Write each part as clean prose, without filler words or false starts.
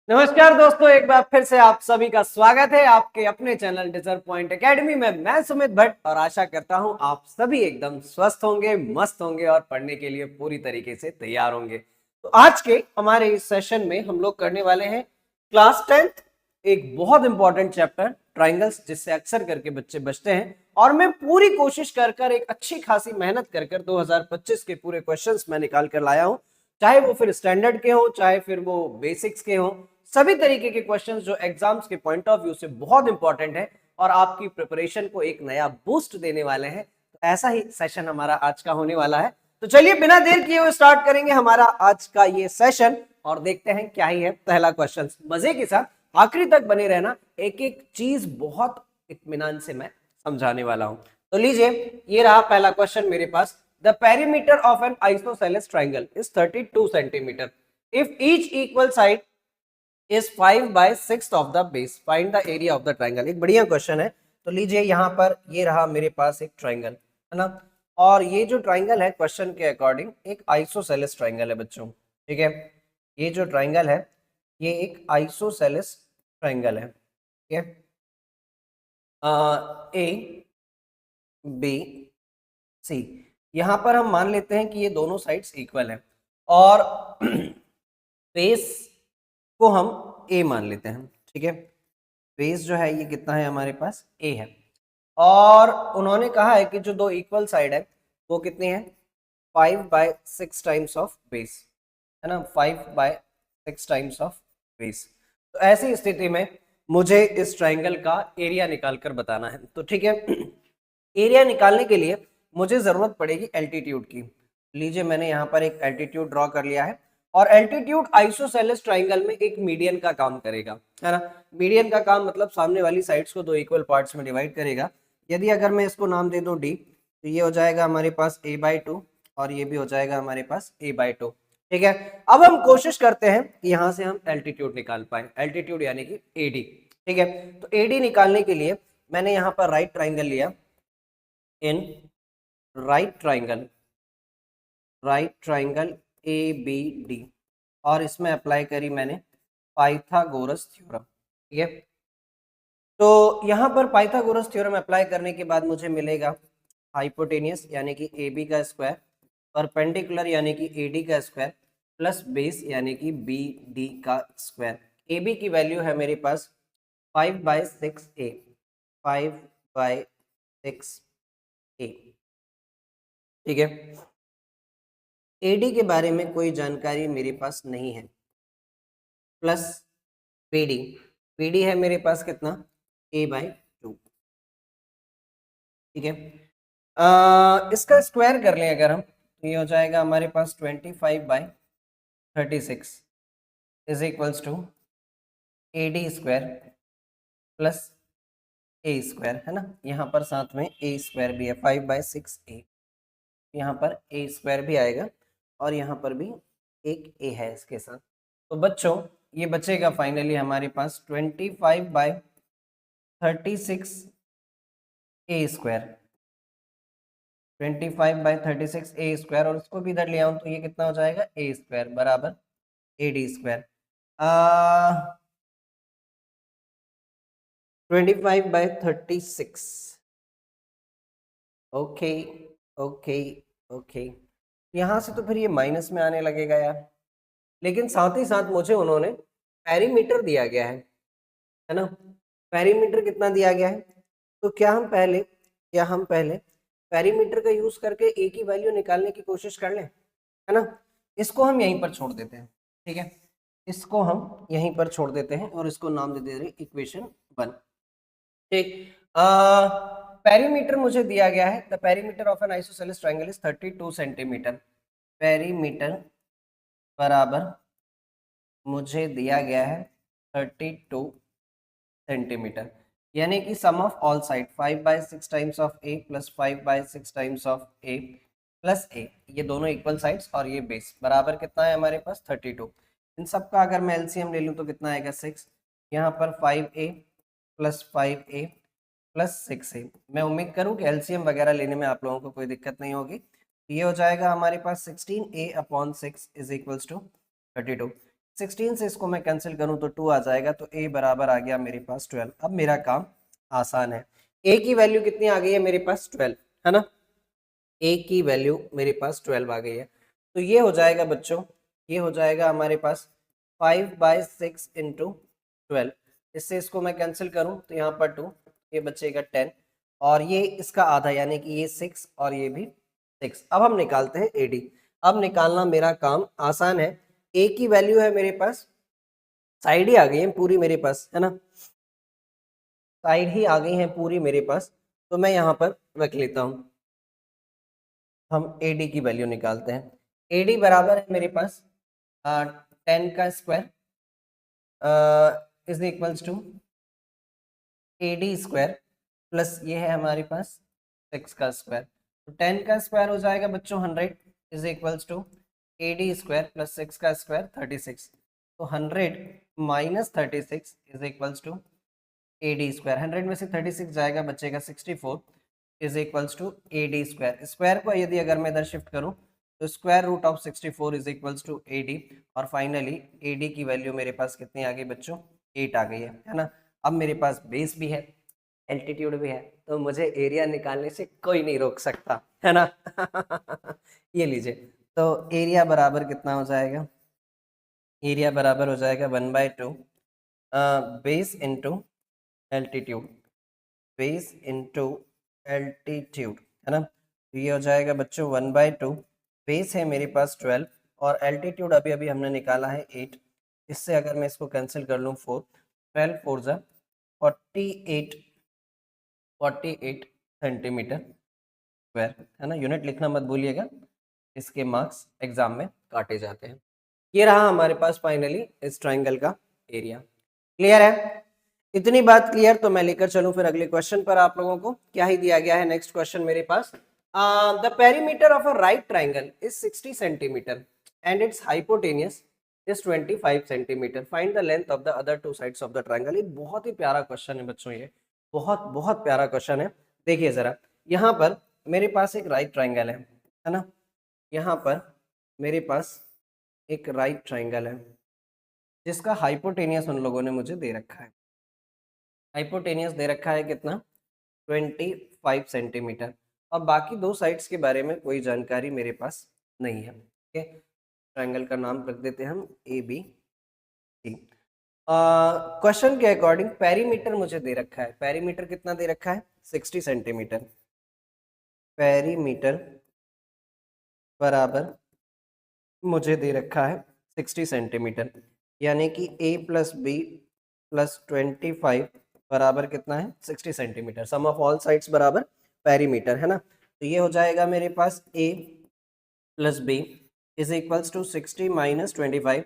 नमस्कार दोस्तों, एक बार फिर से आप सभी का स्वागत है आपके अपने चैनल डिजर्व पॉइंट एकेडमी में। मैं सुमित भट्ट और आशा करता हूं आप सभी एकदम स्वस्थ होंगे, मस्त होंगे और पढ़ने के लिए पूरी तरीके से तैयार होंगे। तो आज के हमारे इस सेशन में हम लोग करने वाले हैं क्लास 10th एक बहुत इंपॉर्टेंट चैप्टर ट्राइंगल्स, जिससे अक्सर करके बच्चे बचते हैं। और मैं पूरी कोशिश कर एक अच्छी खासी मेहनत कर 2025 के पूरे क्वेश्चंस मैं निकाल कर लाया हूं, चाहे वो फिर स्टैंडर्ड के हो, चाहे फिर वो बेसिक्स के हो। सभी तरीके के क्वेश्चंस जो एग्जाम्स के पॉइंट ऑफ व्यू से बहुत इंपॉर्टेंट है और आपकी प्रिपरेशन को एक नया बूस्ट देने वाले हैं। तो ऐसा ही सेशन हमारा आज का होने वाला है। तो चलिए बिना देर किए हुए स्टार्ट करेंगे हमारा आज का ये सेशन और देखते हैं क्या ही है पहला क्वेश्चन। मजे के साथ आखिरी तक बने रहना, एक एक चीज बहुत इत्मीनान से मैं समझाने वाला हूं। तो लीजिए, ये रहा पहला क्वेश्चन मेरे पास। The perimeter of an isosceles triangle is 32 centimeter. If each equal side is 5 by 6 of the base, find the area of the triangle. एक बढ़िया क्वेश्चन है। तो लीजिए, यहाँ पर ये रहा मेरे पास एक ट्राइंगल, है ना। और ये जो ट्राइंगल है क्वेश्चन के अकॉर्डिंग एक आइसोसेलेस ट्राइंगल है बच्चों, ठीक है। ये जो ट्राइंगल है ये एक आइसोसेलेस ट्राइंगल है, ठीक है। ए बी सी, यहां पर हम मान लेते हैं कि ये दोनों साइड्स इक्वल है और बेस को हम ए मान लेते हैं, ठीक है। बेस जो है ये कितना है हमारे पास, ए है। और उन्होंने कहा है कि जो दो इक्वल साइड है वो कितनी है, 5/6 टाइम्स ऑफ बेस, है ना। 5/6 टाइम्स ऑफ बेस। तो ऐसी स्थिति में मुझे इस ट्राइंगल का एरिया निकालकर बताना है। तो ठीक है, एरिया निकालने के लिए मुझे जरूरत पड़ेगी एल्टीट्यूड की। लीजिए, मैंने यहाँ पर एक एल्टीट्यूड ड्रॉ कर लिया है और एल्टीट्यूड आइसोसेलेस ट्राइंगल में एक मीडियन का काम करेगा, है ना। मीडियन का काम मतलब सामने वाली साइड्स को दो इक्वल पार्ट्स में डिवाइड करेगा। यदि अगर मैं इसको नाम दे दूं डी, तो ये हो जाएगा हमारे पास a/2 और ये भी हो जाएगा हमारे पास a/2, ठीक है। अब हम कोशिश करते हैं कि यहाँ से हम एल्टीट्यूड निकाल पाए, एल्टीट्यूड यानी कि एडी, ठीक है। तो एडी निकालने के लिए मैंने यहाँ पर राइट ट्राइंगल लिया, in right triangle A B D, और इसमें अप्लाई करी मैंने पाइथागोरस थ्योरम, ठीक है। तो यहाँ पर पाइथागोरस थ्योरम अप्लाई करने के बाद मुझे मिलेगा हाइपोटेनियस यानी कि ए बी का स्क्वायर, परपेंडिकुलर यानी कि ए डी का स्क्वायर, प्लस बेस यानी कि बी डी का स्क्वायर। ए बी की वैल्यू है मेरे पास 5/6a, 5/6a, ठीक है। एडी के बारे में कोई जानकारी मेरे पास नहीं है, प्लस पीडी, पीडी है मेरे पास कितना, a/2, ठीक है। इसका स्क्वायर कर लें अगर हम, तो ये हो जाएगा हमारे पास 25/36 is equals to AD square plus A square, है ना। यहाँ पर साथ में ए स्क्वायर भी है, 5/6a, यहाँ पर ए स्क्वायर भी आएगा और यहाँ पर भी एक ए है इसके साथ। तो बच्चों, ये बचेगा फाइनली हमारे पास 25/36 ए स्क्वायर, 25/36 ए स्क्वायर, और उसको भी इधर ले आऊं तो ये कितना हो जाएगा, ए स्क्वायर बराबर A D square. 25/36, okay okay okay. यहाँ से तो फिर ये माइनस में आने लगेगा यार, लेकिन साथ ही साथ मुझे उन्होंने पेरीमीटर दिया गया है ना। पेरीमीटर कितना दिया गया है, तो क्या हम पहले पेरीमीटर का यूज करके ए की वैल्यू निकालने की कोशिश कर लें, है ना। इसको हम यहीं पर छोड़ देते हैं, ठीक है। इसको हम यहीं पर छोड़ देते हैं और इसको नाम दे दे रहे इक्वेशन 1, ठीक। पेरीमीटर मुझे दिया गया है, the perimeter of an isosceles triangle is 32 centimetre. Perimeter बराबर मुझे दिया गया है 32 सेंटीमीटर, यानी कि sum of all side 5/6 times of A plus 5/6 times of A plus A, ये दोनों इक्वल साइड्स और ये बेस बराबर कितना है हमारे पास 32। इन सब का अगर मैं एलसीएम ले लूँ तो कितना आएगा 6, यहाँ पर 5a plus 5a plus 6a। मैं उम्मीद करूँ कि एलसीएम वगैरह लेने में आप लोगों को कोई दिक्कत नहीं होगी। ये हो जाएगा हमारे पास 16a/6 इज इक्वल्स टू 32। 16 से इसको मैं कैंसिल करूं तो 2 आ जाएगा, तो a बराबर आ गया मेरे पास 12। अब मेरा काम आसान है। a की वैल्यू कितनी आ गई है मेरे पास? 12 है ना। a की वैल्यू मेरे पास 12 आ गई है, तो ये हो जाएगा बच्चों, ये हो जाएगा हमारे पास 5/6 इंटू 12। इससे इसको मैं कैंसिल करूं तो यहाँ पर 2, ये बचेगा 10, और ये इसका आधा यानी कि ये 6 और ये भी 6। अब हम निकालते हैं AD। अब निकालना मेरा काम आसान है। a की वैल्यू है मेरे पास, साइड ही आ गई है पूरी मेरे पास, है ना, साइड ही आ गई है पूरी मेरे पास, तो मैं यहाँ पर रख लेता हूँ। हम AD की वैल्यू निकालते हैं। AD बराबर है मेरे पास 10 का square is equals to AD square plus ये है हमारे पास 6 का स्क्वायर, तो 10 का स्क्वायर हो जाएगा बच्चों 100 is equals to AD square plus 6 का स्क्वायर 36, तो 100 minus 36 is equals to AD square. 100 में से 36 जाएगा, बचेगा 64 is equals to AD square. Square को यदि अगर मैं इधर शिफ्ट करूं तो square root of 64 is equals to AD, और फाइनली AD की वैल्यू मेरे पास कितनी आ गई बच्चों? 8 आ गई है ना। अब मेरे पास बेस भी है, एल्टीट्यूड भी है, तो मुझे एरिया निकालने से कोई नहीं रोक सकता, है ना। ये लीजिए, तो एरिया बराबर कितना हो जाएगा? एरिया बराबर हो जाएगा 1/2 base into altitude, base into altitude, है ना। तो ये हो जाएगा बच्चों 1/2, बेस है मेरे पास 12 और एल्टीट्यूड अभी अभी हमने निकाला है 8। इससे अगर मैं इसको कैंसिल कर लूँ 4, 12 4 जा 48 सेंटीमीटर स्क्वायर, है ना। यूनिट लिखना मत भूलिएगा, इसके मार्क्स एग्जाम में काटे जाते हैं। ये रहा हमारे पास फाइनली इस ट्राइंगल का एरिया। क्लियर है? इतनी बात क्लियर, तो मैं लेकर चलूं फिर अगले क्वेश्चन पर आप लोगों को। क्या ही दिया गया है नेक्स्ट क्वेश्चन मेरे पास? The perimeter of a right triangle is 60 centimetre and its hypotenuse is 25 centimetre, find the length of the other two sides of the triangle. ये बहुत ही प्यारा क्वेश्चन है बच्चों, ये बहुत बहुत प्यारा क्वेश्चन है। देखिए जरा, यहाँ पर मेरे पास एक राइट ट्राइंगल है ना। यहाँ पर मेरे पास एक राइट ट्राइंगल है जिसका हाइपोटेनियस उन लोगों ने मुझे दे रखा है। हाइपोटेनियस दे रखा है कितना? 25 सेंटीमीटर, और बाकी दो साइड्स के बारे में कोई जानकारी मेरे पास नहीं है। ओके, ट्रायंगल का नाम रख देते हैं हम ABC। क्वेश्चन के अकॉर्डिंग पेरीमीटर मुझे दे रखा है। पेरीमीटर कितना दे रखा है? 60 सेंटीमीटर। पेरीमीटर बराबर मुझे दे रखा है 60 सेंटीमीटर, यानी कि A प्लस बी प्लस 25 बराबर कितना है? 60 centimetre. Sum of all sides बराबर पेरीमीटर, है ना। तो ये हो जाएगा मेरे पास A plus B is equals to 60 minus 25,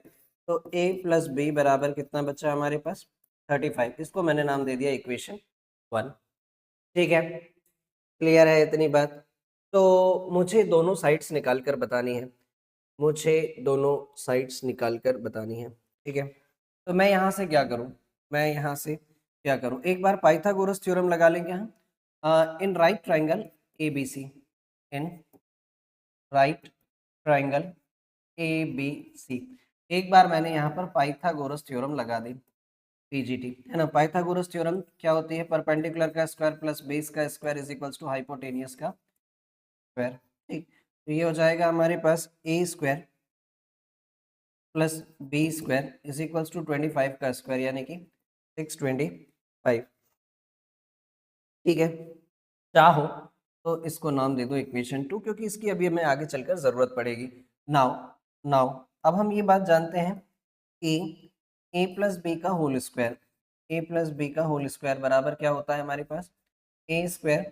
तो A प्लस बी बराबर कितना बचा हमारे पास? 35। इसको मैंने नाम दे दिया इक्वेशन 1। ठीक है, क्लियर है इतनी बात? तो मुझे दोनों साइड्स निकाल कर बतानी है, मुझे दोनों साइड्स निकाल कर बतानी है। ठीक है, तो मैं यहाँ से क्या करूँ? मैं यहाँ से क्या करूँ? एक बार पाइथागोरस थ्योरम लगा लेंगे हम। इन राइट ट्राइंगल ABC, इन राइट ट्राइंगल ABC, एक बार मैंने यहाँ पर पाइथागोरस थ्योरम लगा दी, PGT, है ना। पाइथागोरस थ्योरम क्या होती है? परपेंडिकुलर का स्क्वायर प्लस बेस का square is equals to hypotenuse का स्क्वायर। ठीक, तो ये हो जाएगा हमारे पास A square plus B square is equals to 25 का स्क्वायर, यानी कि 625। ठीक है, चाहो तो इसको नाम दे दो इक्वेशन 2, क्योंकि इसकी अभी हमें आगे चलकर जरूरत पड़ेगी। नाउ नाउ अब हम ये बात जानते हैं कि a प्लस बी का whole square, a plus B का होल स्क्वायर बराबर क्या होता है हमारे पास? a square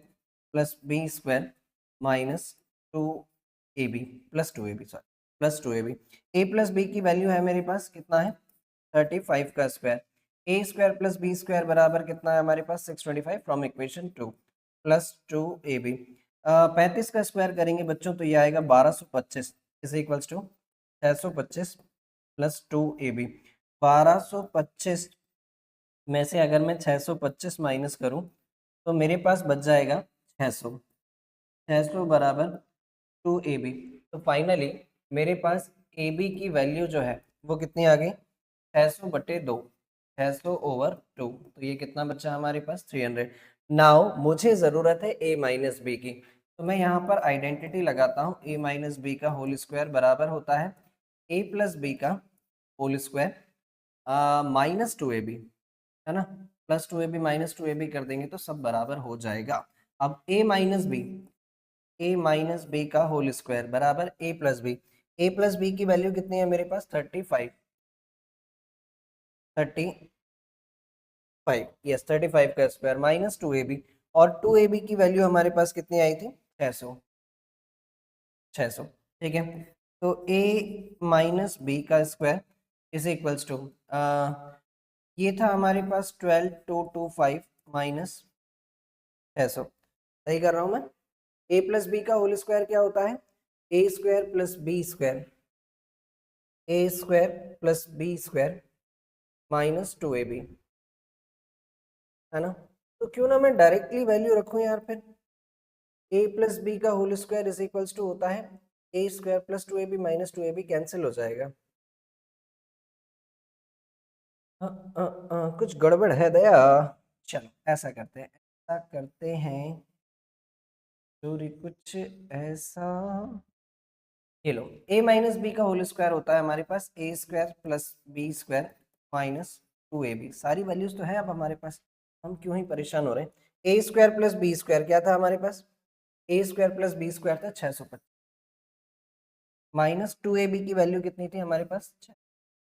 plus B square minus 2ab plus 2ab, sorry plus 2ab। a plus B की वैल्यू है मेरे पास कितना है? 35 का square. a square plus B square बराबर कितना है हमारे पास? 625 फ्रॉम इक्वेशन 2 प्लस 2ab। 35 का स्क्वायर करेंगे बच्चों तो ये आएगा 1225 is equals to 625 plus 2ab। 1225 में से अगर मैं 625 माइनस करूं तो मेरे पास बच जाएगा 600। 600 बराबर 2ab। तो फाइनली मेरे पास AB की वैल्यू जो है वो कितनी आ गई? 600/2, 600/2, तो ये कितना बचा हमारे पास 300। नाउ मुझे जरूरत है a माइनस बी की, तो मैं यहाँ पर आइडेंटिटी लगाता हूँ। a माइनस बी का होल स्क्वायर बराबर होता है a प्लस बी का होल स्क्वायर माइनस 2ab, है ना, प्लस 2ab माइनस 2ab कर देंगे तो सब बराबर हो जाएगा। अब a माइनस बी का होल स्क्वायर बराबर a प्लस बी की वैल्यू कितनी है मेरे पास 35, 35, यस 35 का स्क्वायर माइनस 2ab, और 2ab की वैल्यू हमारे पास कितनी आई थी 600, 600, ठीक है। तो a माइनस बी का स्क्वायर इज इक्वल्स टू, ये था हमारे पास 12225 माइनस 600, सही कर रहा हूं मैं। a प्लस बी का होल स्क्वायर क्या होता है a square plus B square, a square plus B square minus 2ab, है ना। तो क्यों ना मैं डायरेक्टली वैल्यू रखूं यार, फिर a प्लस बी का whole square is equals to होता है a square plus 2ab minus 2ab, cancel हो जाएगा। कुछ गड़बड़ है दया। चलो ऐसा करते हैं चोरी कुछ ऐसा, ये लो a माइनस बी का होल स्क्वायर होता है हमारे पास a square plus B square minus 2ab। सारी वैल्यूज तो है अब हमारे पास, हम क्यों ही परेशान हो रहे हैं। a square plus B square क्या था हमारे पास, a square plus B square था 625, माइनस 2ab की वैल्यू कितनी थी हमारे पास 6,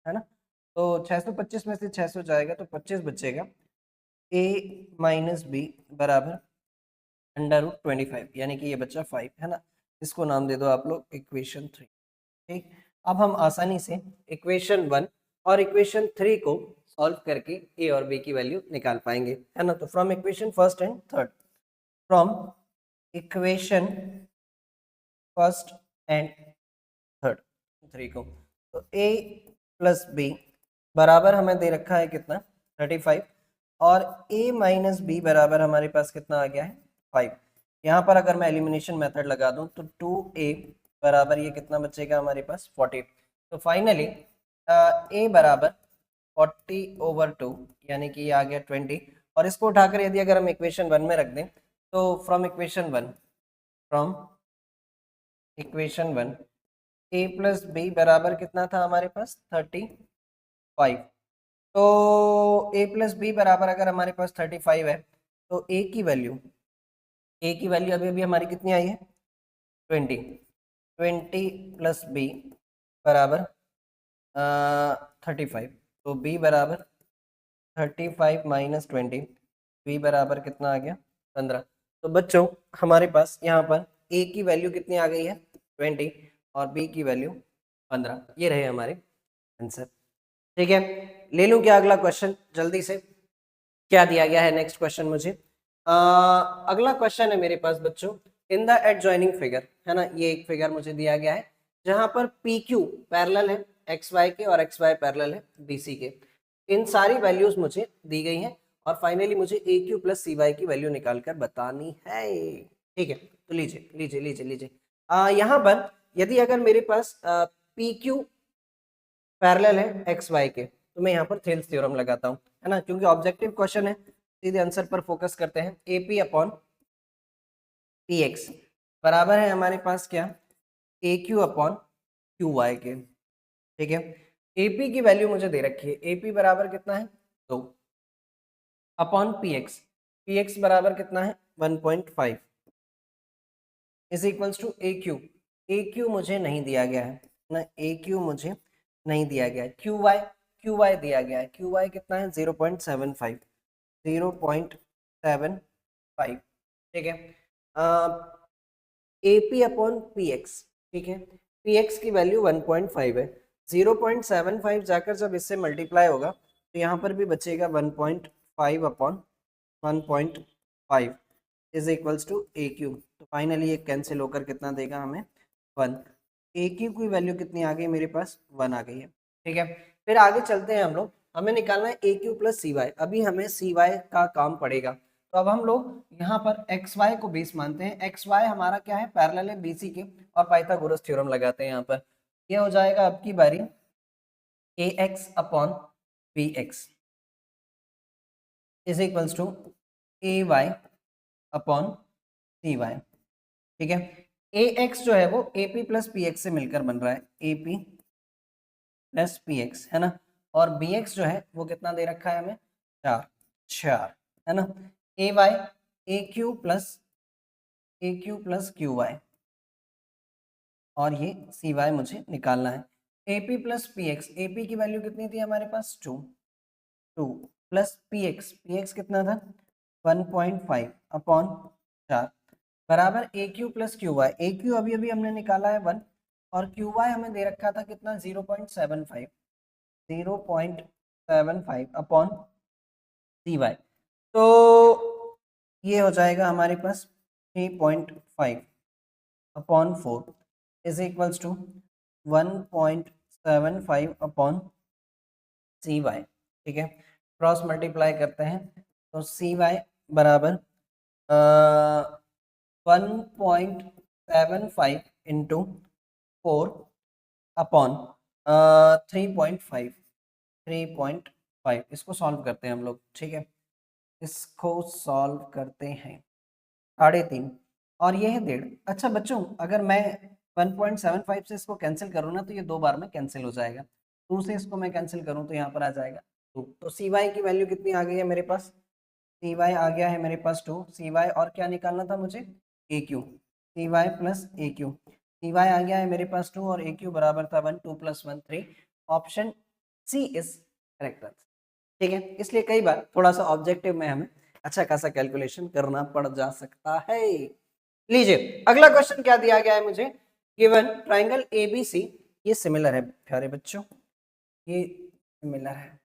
है ना। तो 625 में से 600 जाएगा तो 25 बचेगा। a माइनस बी बराबर √25, यानी कि ये बच्चा 5, है ना। इसको नाम दे दो आप लोग इक्वेशन 3, ठीक। अब हम आसानी से इक्वेशन 1 और इक्वेशन 3 को सॉल्व करके a और b की वैल्यू निकाल पाएंगे, है ना। तो from equation first and third, from equation first and third 3 को, तो a प्लस बी बराबर हमें दे रखा है कितना 35, और a माइनस बी बराबर हमारे पास कितना आ गया है 5। यहाँ पर अगर मैं एलिमिनेशन मेथड लगा दूं तो 2a बराबर ये कितना बचेगा हमारे पास 40। तो फाइनली a बराबर 40/2, यानी कि ये आ गया 20, और इसको उठाकर यदि अगर हम इक्वेशन 1 में रख दें तो from equation 1 a plus B बराबर कितना था हमारे पास 35। तो a प्लस बी बराबर अगर हमारे पास 35 है तो a की वैल्यू अभी अभी हमारी कितनी आई है 20, 20 प्लस बी बराबर 35, तो b बराबर 35 माइनस 20, b बराबर कितना आ गया 15। तो बच्चों हमारे पास यहाँ पर a की वैल्यू कितनी आ गई है 20 और b की वैल्यू 15, ये रहे हमारे आंसर, ठीक है। ले लूं क्या अगला क्वेश्चन जल्दी से, क्या दिया गया है नेक्स्ट क्वेश्चन मुझे। अगला क्वेश्चन है मेरे पास बच्चों, इन द एडजॉइनिंग फिगर, है ना। ये एक फिगर मुझे दिया गया है जहां पर पी क्यू पैरेलल है एक्स वाई के और एक्स वाई पैरेलल है बीसी के। इन सारी वैल्यूज मुझे दी गई हैं और फाइनली मुझे ए क्यू प्लस सी वाई की वैल्यू निकाल कर बतानी है, ठीक है। तो लीजिए लीजिए लीजिए लीजिए, यहाँ पर यदि अगर मेरे पास पी क्यू पैरेलल है एक्स वाई के, तो मैं यहाँ पर थेल्स थ्योरम लगाता हूँ, है ना, क्योंकि ऑब्जेक्टिव क्वेश्चन है, सीधे आंसर पर फोकस करते हैं। ए पी अपॉन पी एक्स बराबर है हमारे पास क्या ए क्यू अपॉन क्यू वाई के, ठीक है। एपी की वैल्यू मुझे दे रखी है, एपी बराबर कितना है 2 अपॉन पी एक्स बराबर कितना है 1.5 is equals to A Q मुझे नहीं दिया गया है ना, ए क्यू मुझे नहीं दिया गया है। क्यू वाई दिया गया है, क्यू वाई कितना है 0.75, 0.75, ठीक है। A P upon P x, ठीक है, पी एक्स की वैल्यू 1.5 है, 0.75 जाकर जब इससे मल्टीप्लाई होगा तो यहाँ पर भी बचेगा 1.5 upon 1.5 is equals to A Q. तो फाइनली ये कैंसिल होकर कितना देगा हमें 1। ए क्यू की वैल्यू कितनी आ गई मेरे पास 1 आ गई है, ठीक है। फिर आगे चलते हैं हम लोग, हमें निकालना है ए क्यू प्लस सी वाई। अभी हमें सी वाई का काम पड़ेगा, तो अब हम लोग यहाँ पर एक्स वाई को बेस मानते हैं। एक्स वाई हमारा क्या है पैरेलल है बीसी के, और पाइथागोरस थ्योरम लगाते हैं यहाँ पर। ये हो जाएगा अब की बारी A X upon P X is equals to A Y upon C Y. ठीक है, ए एक्स जो है वो A P plus P X से मिलकर बन रहा है, A P plus P X है ना, और बी एक्स जो है वो कितना दे रखा है हमें, 4 4 है ना, ए वाई ए क्यू प्लस क्यू वाई, और ये सी वाई मुझे निकालना है। A P plus P x, A P की वैल्यू कितनी थी हमारे पास 2 प्लस पी एक्स कितना था 1.5 अपॉन 4 बराबर ए क्यू प्लस क्यू वाई। ए क्यू अभी अभी हमने निकाला है 1 और क्यू वाई हमें दे रखा था कितना 0.75 अपॉन सी वाई। तो ये हो जाएगा हमारे पास 3.5 upon 4 is equals to 1.75 upon C Y. ठीक है, क्रॉस मल्टीप्लाई करते हैं तो सी वाई बराबर 1.75 इंटू 4 अपॉन 3.5 इसको सॉल्व करते हैं हम लोग। ठीक है, इसको सॉल्व करते हैं 3.5 और ये है 1.5। अच्छा बच्चों, अगर मैं 1.75 से इसको कैंसिल करूँ ना तो ये 2 बार में कैंसिल हो जाएगा, 2 से इसको मैं कैंसिल करूँ तो यहाँ पर आ जाएगा 2। तो सी वाई की वैल्यू कितनी आ गई है मेरे पास, सी वाई आ गया है मेरे पास 2। सी वाई और क्या निकालना था मुझे, ए क्यू, सी वाई प्लस ए क्यू। सी वाई आ गया है मेरे पास 2 और ए क्यू बराबर था 1, 2 + 1 3। Option C is correct answer. ठीक है, इसलिए कई बार थोड़ा सा ऑब्जेक्टिव में हमें अच्छा खासा कैलकुलेशन करना पड़ जा सकता है। लीजिए अगला क्वेश्चन क्या दिया गया है मुझे, गिवन ट्राइंगल एबीसी, ये सिमिलर है प्यारे बच्चों, ये सिमिलर है।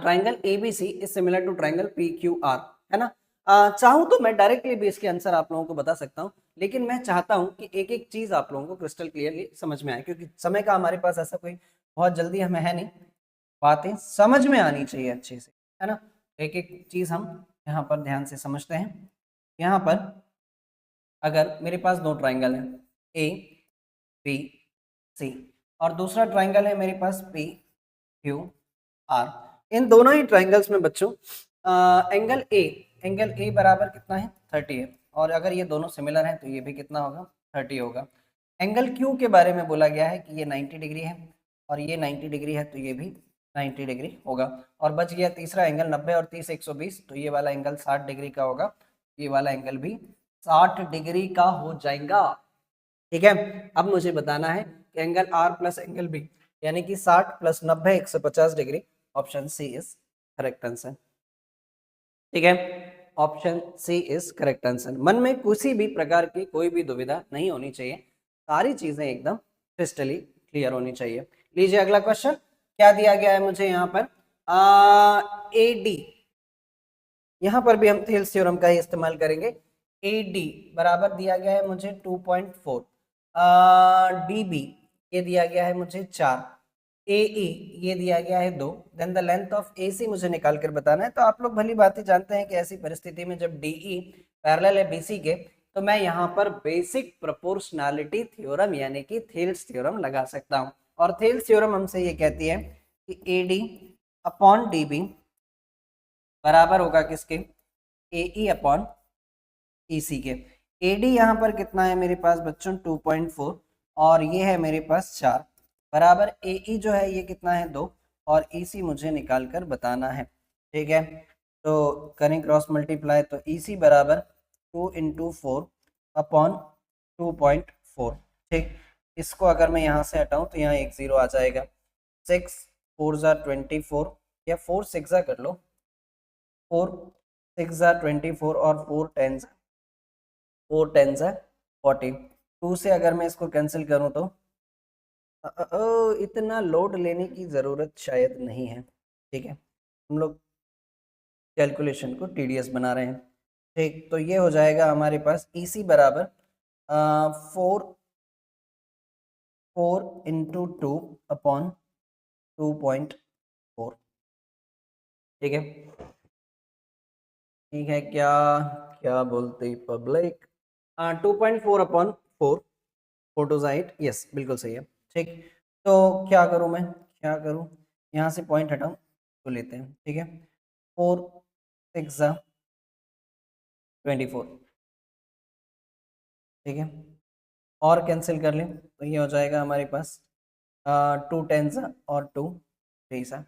Triangle ABC is similar to triangle PQR, है ना। चाहूँ तो मैं डायरेक्टली भी इसके आंसर आप लोगों को बता सकता हूँ, लेकिन मैं चाहता हूँ कि एक एक चीज आप लोगों को क्रिस्टल क्लियरली समझ में आए, क्योंकि समय का हमारे पास ऐसा कोई बहुत जल्दी हमें है नहीं, बातें समझ में आनी चाहिए अच्छे से, है ना। एक एक चीज हम यहाँ पर ध्यान से समझते हैं। यहाँ पर अगर मेरे पास 2 ट्राइंगल हैं ए बी सी और दूसरा ट्राइंगल है मेरे पास पी क्यू आर, इन दोनों ही ट्राइंगल्स में बच्चों एंगल ए बराबर कितना है 30 है, और अगर ये दोनों सिमिलर हैं तो ये भी कितना होगा 30 होगा। एंगल क्यू के बारे में बोला गया है कि ये 90 डिग्री है और ये 90 डिग्री है, तो ये भी 90 डिग्री होगा। और बच गया तीसरा एंगल 90 और 30 120, तो ये वाला एंगल 60 डिग्री का होगा, ये वाला एंगल भी 60 डिग्री का हो जाएगा। ठीक है, अब मुझे बताना है कि angle R plus angle B यानी कि 60 + 90 150 degree. Option C is correct answer. ठीक है, option C is correct answer. मन में किसी भी प्रकार की कोई भी दुविधा नहीं होनी चाहिए, सारी चीजें एकदम क्रिस्टली क्लियर होनी चाहिए। लीजिए अगला क्वेश्चन क्या दिया गया है मुझे यहाँ पर, ए डी, यहाँ पर भी हम थेल्स थ्योरम का ही इस्तेमाल करेंगे। ए डी बराबर दिया गया है मुझे 2.4, डी बी ये दिया गया है मुझे 4, ए ई ये दिया गया है 2, देन द लेंथ ऑफ ए सी मुझे निकाल कर बताना है। तो आप लोग भली बात ही जानते हैं कि ऐसी परिस्थिति में जब डी ई पैरेलल है बी सी के, तो मैं यहाँ पर बेसिक प्रोपोर्शनैलिटी थ्योरम यानी कि थेल्स थ्योरम लगा सकता हूँ। और थेल्स थ्योरम हमसे ये कहती है कि A D upon D B बराबर होगा किसके, ए ई अपॉन ई सी के। ए डी यहाँ पर कितना है मेरे पास बच्चों 2.4 और ये है मेरे पास 4 बराबर ए ई जो है ये कितना है 2 और ई सी मुझे निकाल कर बताना है। ठीक है, तो करें क्रॉस मल्टीप्लाई, तो ई सी बराबर 2 × 4 अपॉन 2.4। ठीक, इसको अगर मैं यहाँ से हटाऊँ तो यहाँ एक 0 आ जाएगा, 6 4 ज़ा 24 या 4 6 ज़ा कर लो, 4 6 ज़ा 24 और 4 10 ज़ा 40। 2 से अगर मैं इसको कैंसिल करूँ तो इतना लोड लेने की ज़रूरत शायद नहीं है। ठीक है, हम लोग कैलकुलेशन को टीडीएस बना रहे हैं। ठीक, तो ये हो जाएगा हमारे पास ई सी बराबर 4 × 2 अपॉन 2.4। ठीक है, ठीक है, क्या क्या बोलते पब्लिक, 2.4 अपॉन 4, 4 2 8, यस बिल्कुल सही है। ठीक, तो क्या करूं मैं, क्या करूं, यहाँ से पॉइंट हटाऊं, को लेते हैं, ठीक है। 4 6 जा 24, ठीक है। और कैंसिल कर लें तो ये हो जाएगा हमारे पास 2 10 जा और 2 3 सा,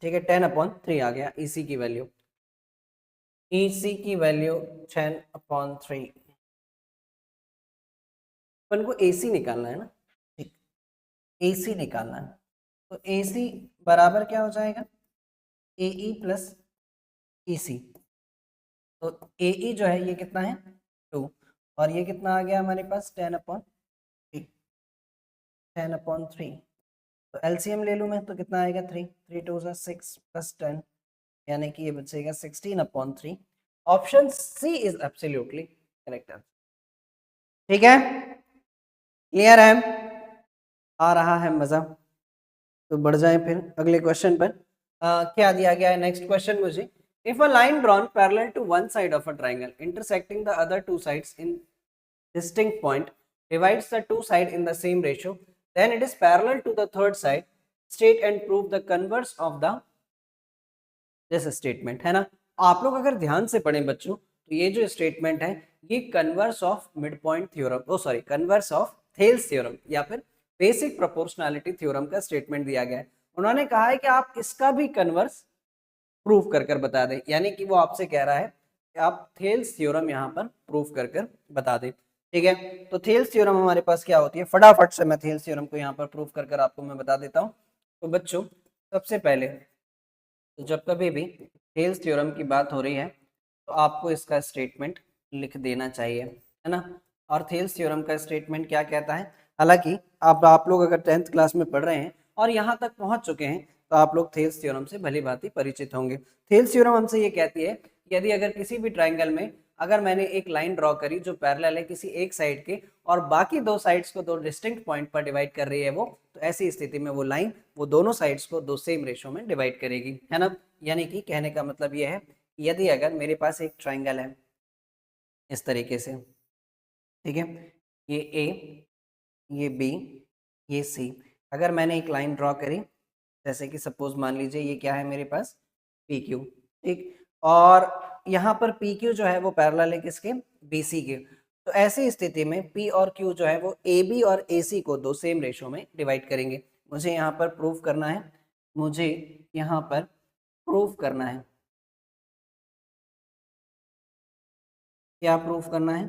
ठीक है। 10/3 आ गया EC की वैल्यू। EC की वैल्यू 10/3। अपन को AC निकालना है ना, ठीक, AC निकालना है। तो AC बराबर क्या हो जाएगा, AE प्लस EC। तो AE जो है ये कितना है 2, और ये कितना आ गया हमारे पास 10/3। 10/3 तो LCM ले लूँ मैं तो कितना आएगा 3 3 2 6 प्लस 10, यानी कि ये बचेगा 16/3। Option C is absolutely correct, ठीक है। क्लियर है, आ रहा है मजा। तो बढ़ जाए फिर अगले क्वेश्चन पर। क्या दिया गया है नेक्स्ट क्वेश्चन मुझे, if a line drawn parallel to one side of a triangle intersecting the other two sides in distinct point divides the two side in the same ratio, then it is parallel to the third side. State and prove the converse of the this statement, है ना। आप लोग अगर ध्यान से पढ़ें बच्चों तो ये जो स्टेटमेंट है ये converse of mid point theorem, oh sorry converse of Thales theorem या फिर बेसिक प्रोपोर्शनैलिटी थ्योरम का स्टेटमेंट दिया गया है। उन्होंने कहा है कि आप इसका भी कन्वर्स प्रूव कर कर बता दें, यानी कि वो आपसे कह रहा है कि आप थेल्स थ्योरम यहाँ पर प्रूव कर कर बता दें, ठीक है। तो थेल्स थ्योरम हमारे पास क्या होती है, फटाफट से मैं थेल्स थ्योरम को यहाँ पर प्रूव कर कर आपको मैं बता देता हूँ। तो बच्चों सबसे पहले तो जब कभी भी थेल्स थ्योरम की बात हो रही है तो आपको इसका स्टेटमेंट लिख देना चाहिए, है ना। और थेल्स थ्योरम का स्टेटमेंट क्या कहता है, हालांकि आप लोग अगर 10th क्लास में पढ़ रहे हैं और यहाँ तक पहुँच चुके हैं तो आप लोग थेल्स थ्योरम से भली भांति परिचित होंगे। थेल्स थ्योरम हमसे ये कहती है यदि अगर किसी भी ट्राइंगल में अगर मैंने एक लाइन ड्रॉ करी जो पैरेलल है किसी एक साइड के और बाकी दो साइड्स को दो डिस्टिंक्ट पॉइंट पर डिवाइड कर रही है वो, तो ऐसी स्थिति में वो लाइन वो दोनों साइड्स को दो सेम रेशो में डिवाइड करेगी, है ना। यानी कि कहने का मतलब ये है यदि अगर मेरे पास एक ट्राइंगल है इस तरीके से, ठीक है, ये ए, ये बी, ये सी, अगर मैंने एक लाइन ड्रॉ करी जैसे कि सपोज मान लीजिए ये क्या है मेरे पास पी क्यू, ठीक, और यहाँ पर पी क्यू जो है वो पैरेलल है किसके, बी सी के। तो ऐसी स्थिति में पी और क्यू जो है वो ए बी और ए सी को दो सेम रेशो में डिवाइड करेंगे। मुझे यहाँ पर प्रूव करना है, मुझे यहाँ पर प्रूव करना है, क्या प्रूव करना है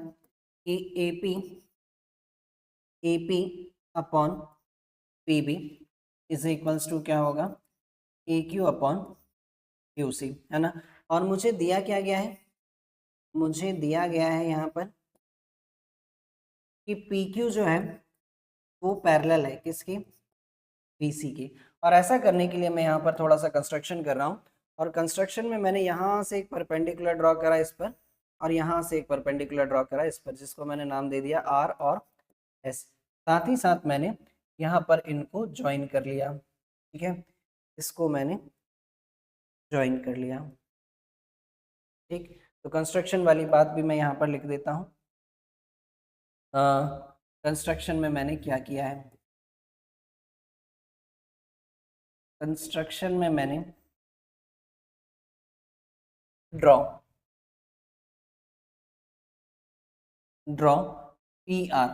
कि AP upon PB is equals to क्या होगा AQ अपॉन QC, है ना। और मुझे दिया क्या गया है, मुझे दिया गया है यहाँ पर कि PQ जो है वो पैरेलल है किसकी, BC की। और ऐसा करने के लिए मैं यहाँ पर थोड़ा सा कंस्ट्रक्शन कर रहा हूँ, और कंस्ट्रक्शन में मैंने यहाँ से एक परपेंडिकुलर ड्रॉ करा इस पर और यहाँ से एक परपेंडिकुलर ड्रॉ करा इस पर, जिसको मैंने नाम दे दिया R और S। साथ ही साथ मैंने यहाँ पर इनको ज्वाइन कर लिया, ठीक है, इसको मैंने ज्वाइन कर लिया, ठीक। तो कंस्ट्रक्शन वाली बात भी मैं यहाँ पर लिख देता हूँ। कंस्ट्रक्शन में मैंने क्या किया है, कंस्ट्रक्शन में मैंने draw PR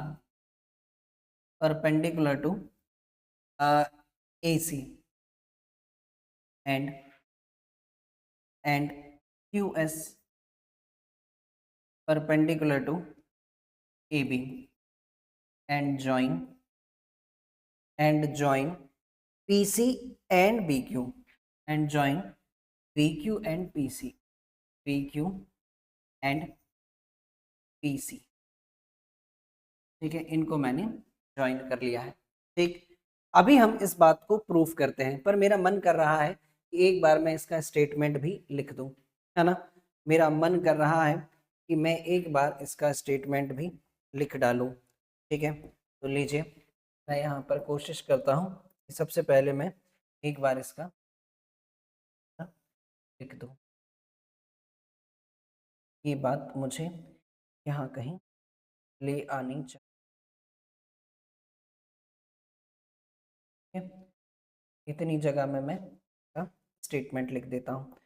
perpendicular to AC and QS perpendicular to AB and join PC and BQ and join BQ and PC, BQ and PC, ठीक है, इनको मैंने ज्वाइन कर लिया है, ठीक। अभी हम इस बात को प्रूफ करते हैं, पर मेरा मन कर रहा है कि एक बार मैं इसका स्टेटमेंट भी लिख दूं, है ना। मेरा मन कर रहा है कि मैं एक बार इसका स्टेटमेंट भी लिख डालूं, ठीक है। तो लीजिए मैं यहाँ पर कोशिश करता हूँ कि सबसे पहले मैं एक बार इसका लिख दूं। ये बात मुझे यहाँ कहीं ले आनी चाहिए, इतनी जगह में मैं स्टेटमेंट लिख देता हूँ।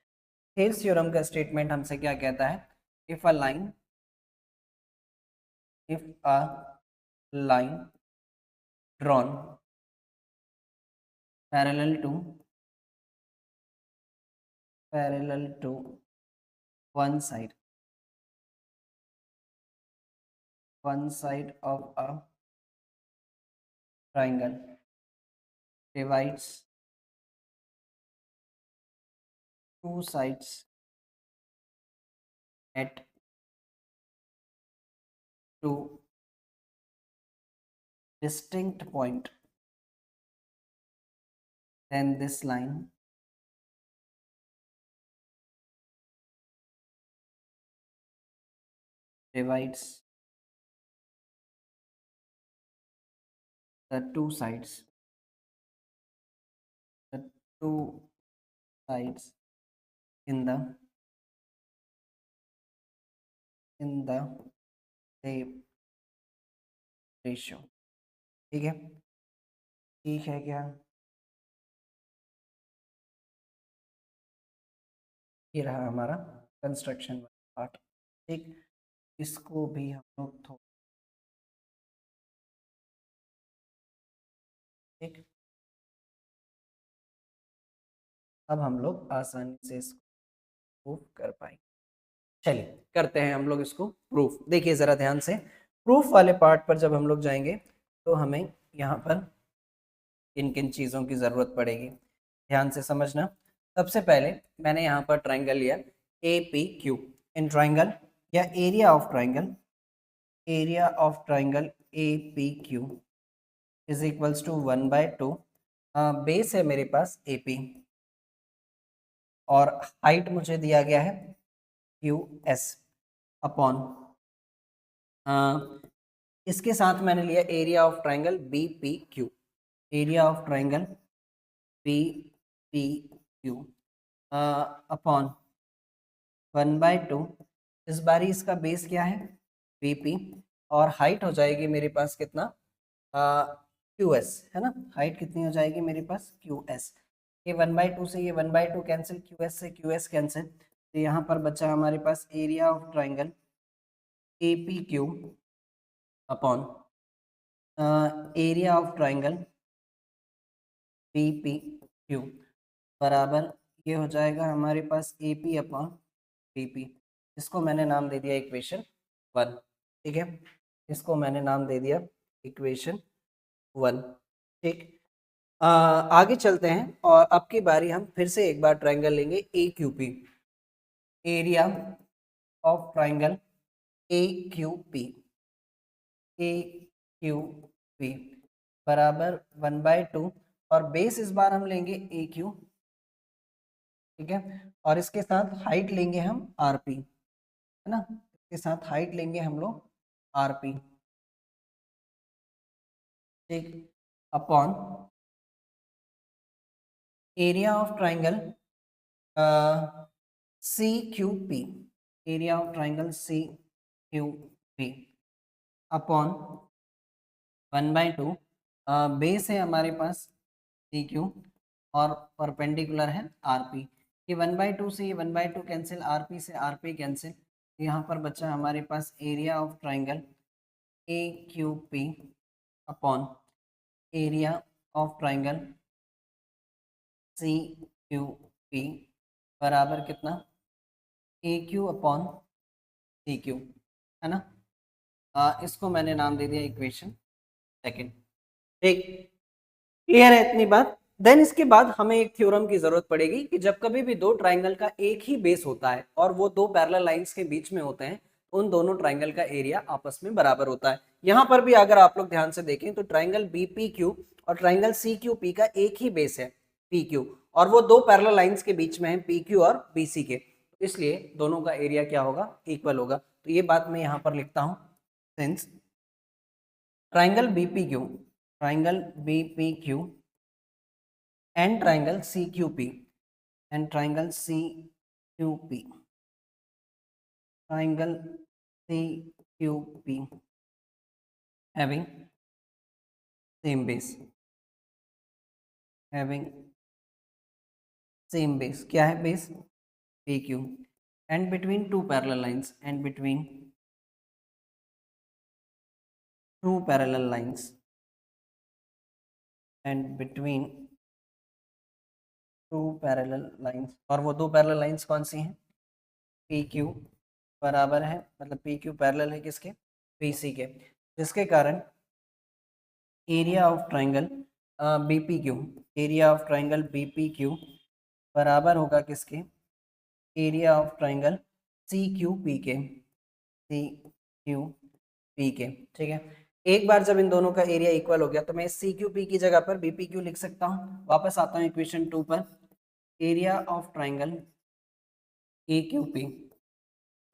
थेल्स थ्योरम का स्टेटमेंट हमसे क्या कहता है, if a line drawn parallel to one side of a triangle divides two sides at two distinct point, then this line divides the two sides in the same ratio। ठीक है, ठीक है क्या, ये रहा हमारा कंस्ट्रक्शन पार्ट। ठीक, इसको भी हम लोग थोड़ा, ठीक, अब हम लोग आसानी से इसको प्रूफ कर पाएंगे। चलिए करते हैं हम लोग इसको प्रूफ। देखिए जरा ध्यान से, प्रूफ वाले पार्ट पर जब हम लोग जाएंगे तो हमें यहाँ पर किन किन चीज़ों की ज़रूरत पड़ेगी, ध्यान से समझना। सबसे पहले मैंने यहाँ पर ट्राइंगल लिया A P Q. In triangle या area of triangle A P Q is equals to 1/2। Base है मेरे पास ए पी और हाइट मुझे दिया गया है क्यू एस अपॉन, इसके साथ मैंने लिया area of triangle B P Q, area of triangle B P Q upon 1/2। इस बारी इसका बेस क्या है बी पी और हाइट हो जाएगी मेरे पास कितना क्यू एस, है ना। हाइट कितनी हो जाएगी मेरे पास क्यू एस। ये 1/2 से ये 1/2 कैंसिल, क्यू एस से क्यू एस कैंसिल, तो यहाँ पर बचा हमारे पास area of triangle A P Q upon area of triangle B P Q बराबर ये हो जाएगा हमारे पास A P upon B P. इसको मैंने नाम दे दिया इक्वेशन 1। ठीक है, इसको मैंने नाम दे दिया इक्वेशन 1। ठीक, आगे चलते हैं और अब की बारी हम फिर से एक बार ट्राइंगल लेंगे A Q P. Area of triangle A Q P बराबर 1/2 और बेस इस बार हम लेंगे ए क्यू। ठीक है, और इसके साथ हाइट लेंगे हम आर पी, है ना, इसके साथ हाइट लेंगे हम लोग आर पी। ठीक, upon area of triangle C Q P, area of triangle C Q P upon 1/2। Base है हमारे पास सी क्यू और परपेंडिकुलर है आर पी। ये 1/2 से ये 1/2 कैंसिल, आर पी से आर पी कैंसिल, यहाँ पर बचा हमारे पास area of triangle A Q P upon area of triangle C Q P बराबर कितना A Q upon C Q, है ना। इसको मैंने नाम दे दिया इक्वेशन 2। ठीक, क्लियर है इतनी बात। देन इसके बाद हमें एक थ्योरम की जरूरत पड़ेगी कि जब कभी भी दो ट्राइंगल का एक ही बेस होता है और वो दो पैरेलल लाइंस के बीच में होते हैं, उन दोनों ट्राइंगल का एरिया आपस में बराबर होता है। यहां पर भी अगर आप लोग ध्यान से देखें तो ट्राइंगल बी पी क्यू और ट्राइंगल सी क्यू पी का एक ही बेस है पी क्यू और वो दो पैरेलल लाइंस के बीच में है पी क्यू और बी सी के, इसलिए दोनों का एरिया क्या होगा, इक्वल होगा। तो ये बात मैं यहाँ पर लिखता हूँ, since triangle B P Q and triangle CQP and triangle CQP having same base same base, क्या है base? P Q, and between two parallel lines, and between two parallel lines, and between two parallel lines, और वो दो parallel lines कौन सी हैं? P Q बराबर है, मतलब पी क्यू पैरेलल है किसके? पी सी के, जिसके कारण area of triangle BP Q, area of triangle BP Q बराबर होगा किसके? Area of triangle C Q P के, सी क्यू पी के। ठीक है, एक बार जब इन दोनों का एरिया इक्वल हो गया तो मैं सी क्यू पी की जगह पर बीपी क्यू लिख सकता हूँ। वापस आता हूँ इक्वेशन 2 पर, area of triangle A Q P,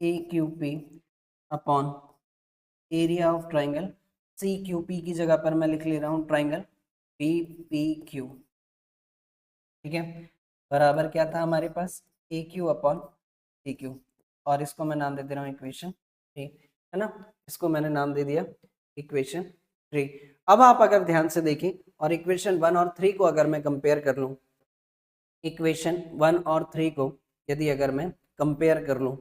A Q P upon area of triangle C Q P की जगह पर मैं लिख ले रहा हूँ ट्राइंगल बी पी क्यू। ठीक है, बराबर क्या था हमारे पास? ए क्यू अपॉन सी क्यू, और इसको मैं नाम दे दे रहा हूँ इक्वेशन 3, है ना? इसको मैंने नाम दे दिया इक्वेशन 3। अब आप अगर ध्यान से देखें और इक्वेशन 1 और 3 को अगर मैं कंपेयर कर लूँ, इक्वेशन 1 और 3 को यदि अगर मैं कंपेयर कर लूँ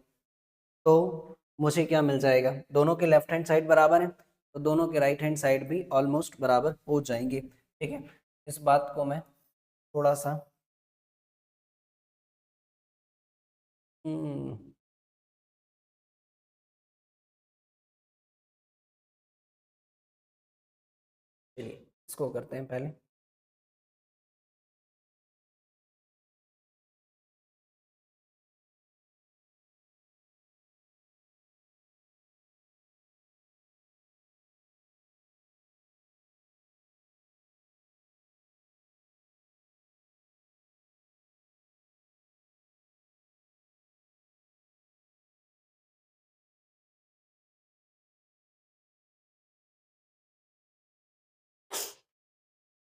तो मुझे क्या मिल जाएगा? दोनों के लेफ्ट हैंड साइड बराबर है तो दोनों के राइट हैंड साइड भी ऑलमोस्ट बराबर हो जाएंगे। ठीक है, इस बात को मैं थोड़ा सा चलिए इसको करते हैं पहले।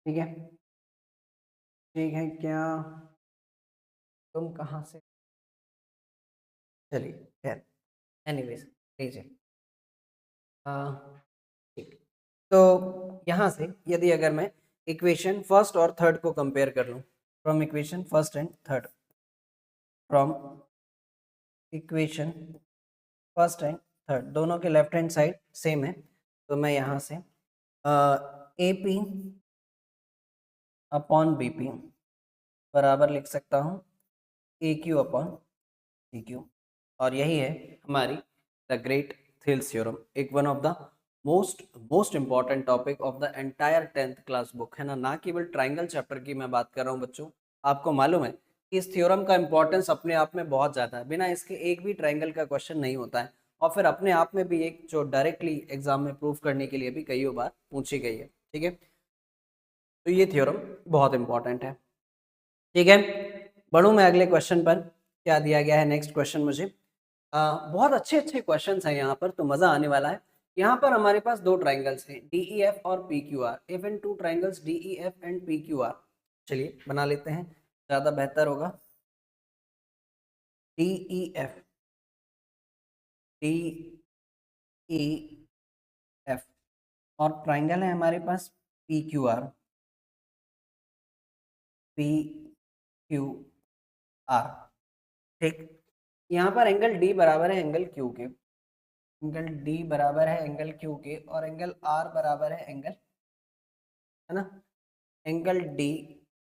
ठीक है, ठीक है, क्या तुम कहाँ से? चलिए खैर, एनीवेज लीजिए। ठीक, तो यहाँ से यदि अगर मैं इक्वेशन फर्स्ट और थर्ड को कंपेयर कर लूँ, from equation first and third, from equation first and third, दोनों के लेफ्ट हैंड साइड सेम है, तो मैं यहाँ से A P upon B P बराबर लिख सकता हूँ A Q upon C Q, और यही है हमारी द ग्रेट थेल्स थ्योरम, एक one of the most most important topic of the entire 10th class book, है ना? ना केवल ट्राइंगल चैप्टर की मैं बात कर रहा हूँ बच्चों, आपको मालूम है कि इस थ्योरम का इंपॉर्टेंस अपने आप में बहुत ज़्यादा है, बिना इसके एक भी ट्राइंगल का क्वेश्चन नहीं होता है, और फिर अपने आप में भी एक जो डायरेक्टली एग्जाम में प्रूव करने के लिए भी कई बार पूछी गई है। ठीक है, तो ये थ्योरम बहुत इंपॉर्टेंट है। ठीक है, बढ़ूँ मैं अगले क्वेश्चन पर, क्या दिया गया है नेक्स्ट क्वेश्चन मुझे? बहुत अच्छे अच्छे क्वेश्चंस हैं यहाँ पर, तो मज़ा आने वाला है। यहाँ पर हमारे पास दो ट्राइंगल्स हैं डी ई एफ और P Q R, if in two triangles D E F and P Q R, चलिए बना लेते हैं, ज़्यादा बेहतर होगा। D E F, D E F, और ट्राइंगल है हमारे पास P Q R, P Q R. ठीक, यहाँ पर एंगल डी बराबर है एंगल क्यू के, एंगल डी बराबर है एंगल क्यू के, और एंगल आर बराबर है एंगल, है ना? एंगल डी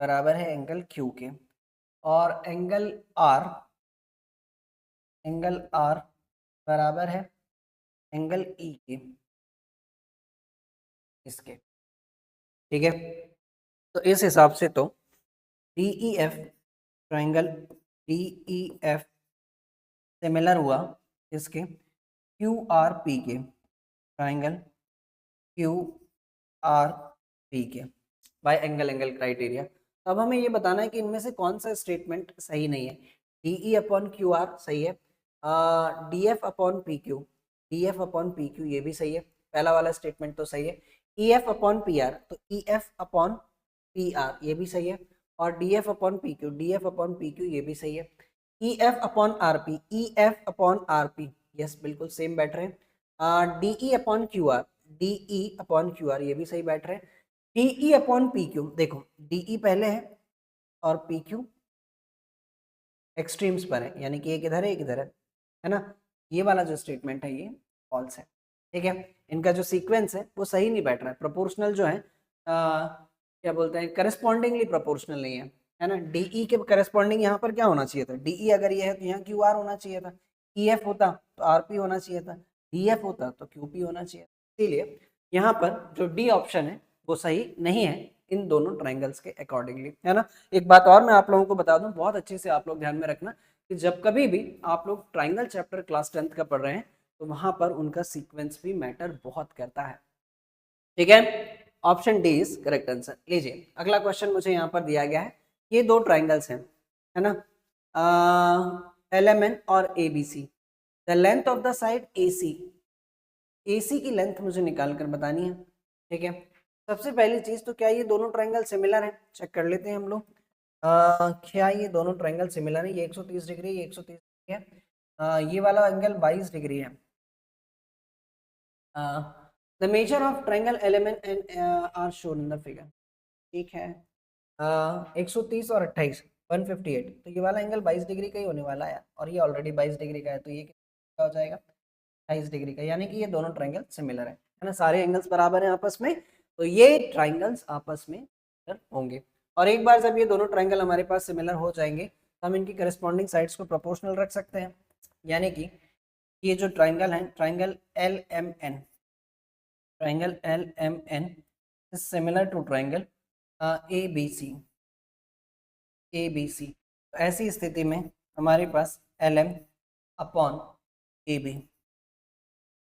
बराबर है एंगल क्यू के, और एंगल आर बराबर है एंगल ई के, इसके। ठीक है, तो इस हिसाब से तो D E F, triangle D E F similar हुआ इसके क्यू आर पी के, ट्राइंगल क्यू आर पी के बाय एंगल एंगल क्राइटेरिया। अब हमें ये बताना है कि इनमें से कौन सा स्टेटमेंट सही नहीं है। D E upon Q are सही है, D F upon P Q, D F upon P Q ये भी सही है, पहला वाला स्टेटमेंट तो सही है। E F upon P R, तो E F upon P R ये भी सही है, और D F upon P Q, D F upon P Q ये भी सही है। E F upon R P, E F upon R P, yes बिल्कुल सेम बैठ रहे हैं। D E upon Q R, D E upon Q R ये भी सही बैठ रहे हैं। D E upon P Q, देखो डी ई पहले है और पी क्यू एक्सट्रीम्स पर है, यानी कि एक इधर है एक इधर है ना। ये वाला जो स्टेटमेंट है ये फॉल्स है, ठीक है। इनका जो सीक्वेंस है वो सही नहीं बैठ रहा है, प्रोपोर्शनल जो है क्या बोलते हैं, करस्पॉन्डिंगली प्रोपोर्शनल नहीं है ना। डीई के करस्पॉन्डिंग यहाँ पर क्या होना चाहिए था, डीई अगर ये है तो यहाँ क्यू आर होना चाहिए था, ईएफ होता तो आरपी होना चाहिए था, डीएफ होता तो क्यूपी होना चाहिए। इसीलिए यहाँ पर जो डी ऑप्शन है वो सही नहीं है इन दोनों ट्राइंगल्स के अकॉर्डिंगली, है ना। एक बात और मैं आप लोगों को बता दूं, बहुत अच्छे से आप लोग ध्यान में रखना कि जब कभी भी आप लोग ट्राइंगल चैप्टर क्लास 10th का पढ़ रहे हैं तो वहां पर उनका सीक्वेंस भी मैटर बहुत करता है, ठीक है। Option D is correct answer. लीजिए अगला क्वेश्चन मुझे यहाँ पर दिया गया है, ये दो ट्राइंगल्स हैं, है ना, LMN और ABC। The length of the side AC की लेंथ मुझे निकाल कर बतानी है, ठीक है। सबसे पहली चीज तो क्या ये दोनों ट्राइंगल सिमिलर है, चेक कर लेते हैं हम लोग। क्या ये दोनों ट्राइंगल सिमिलर है, ये 130 डिग्री, ये 130 डिग्री है, ये वाला एंगल 22 डिग्री है। The measure of triangle LMN and are shown in the figure, ठीक है। 130 और 28 158, तो ये वाला एंगल 22 डिग्री का ही होने वाला है और ये ऑलरेडी 22 डिग्री का है, तो ये क्या हो जाएगा 28 डिग्री का, यानी कि ये दोनों ट्राइंगल सिमिलर है ना, सारे एंगल्स बराबर हैं आपस में, तो ये ट्राइंगल्स आपस में सिमिलर होंगे। और एक बार जब ये दोनों ट्राइंगल हमारे पास सिमिलर हो जाएंगे तो हम इनकी करस्पॉन्डिंग साइड्स को प्रोपोर्शनल रख सकते हैं, यानी कि ये जो ट्राइंगल है triangle LMN is similar to triangle ABC। तो ऐसी स्थिति में हमारे पास LM अपॉन AB,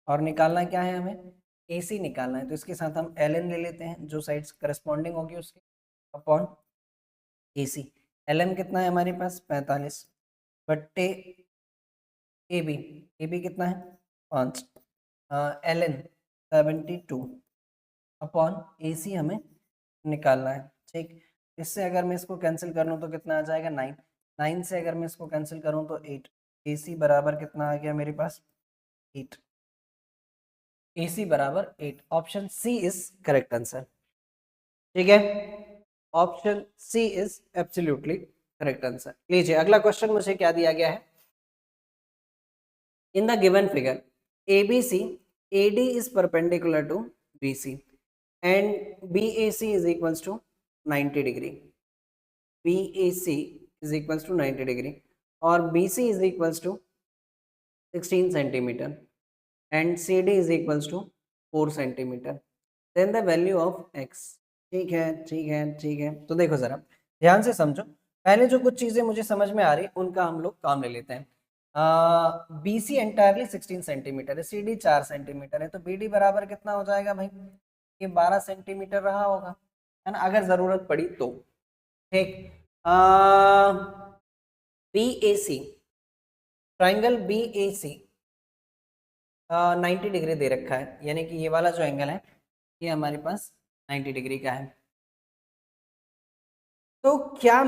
और निकालना क्या है हमें, AC निकालना है, तो इसके साथ हम LN ले लेते हैं जो साइड्स करस्पॉन्डिंग होगी उसके, अपॉन AC। LM कितना है हमारे पास 45 बट्टे AB कितना है 5, LN 72 अपॉन AC हमें निकालना है, ठीक। इससे अगर मैं इसको कैंसिल कर लूँ तो कितना आ जाएगा 9, 9 से अगर मैं इसको कैंसिल करूँ तो 8, AC बराबर कितना आ गया मेरे पास 8, AC बराबर 8। Option C is correct answer, ठीक है। Option C is absolutely correct answer. लीजिए अगला क्वेश्चन मुझे क्या दिया गया है, in the given figure ABC AD is perpendicular to BC and BAC is equals to 90 degree, BAC is equals to 90 degree और BC is equals to 16 centimeter and CD is equals to 4 centimeter, then the value of x। ठीक है ठीक है ठीक है, तो देखो जरा ध्यान से समझो, पहले जो कुछ चीजें मुझे समझ में आ रही उनका हम लोग काम ले लेते हैं। BC एंटायरली 16 सेंटीमीटर है, CD 4 सेंटीमीटर है, तो BD बराबर कितना हो जाएगा भाई, ये 12 सेंटीमीटर रहा होगा, है ना, अगर जरूरत पड़ी तो, ठीक। BAC ट्राइंगल BAC 90 डिग्री दे रखा है, यानी कि ये वाला जो एंगल है ये हमारे पास 90 डिग्री का है। तो क्या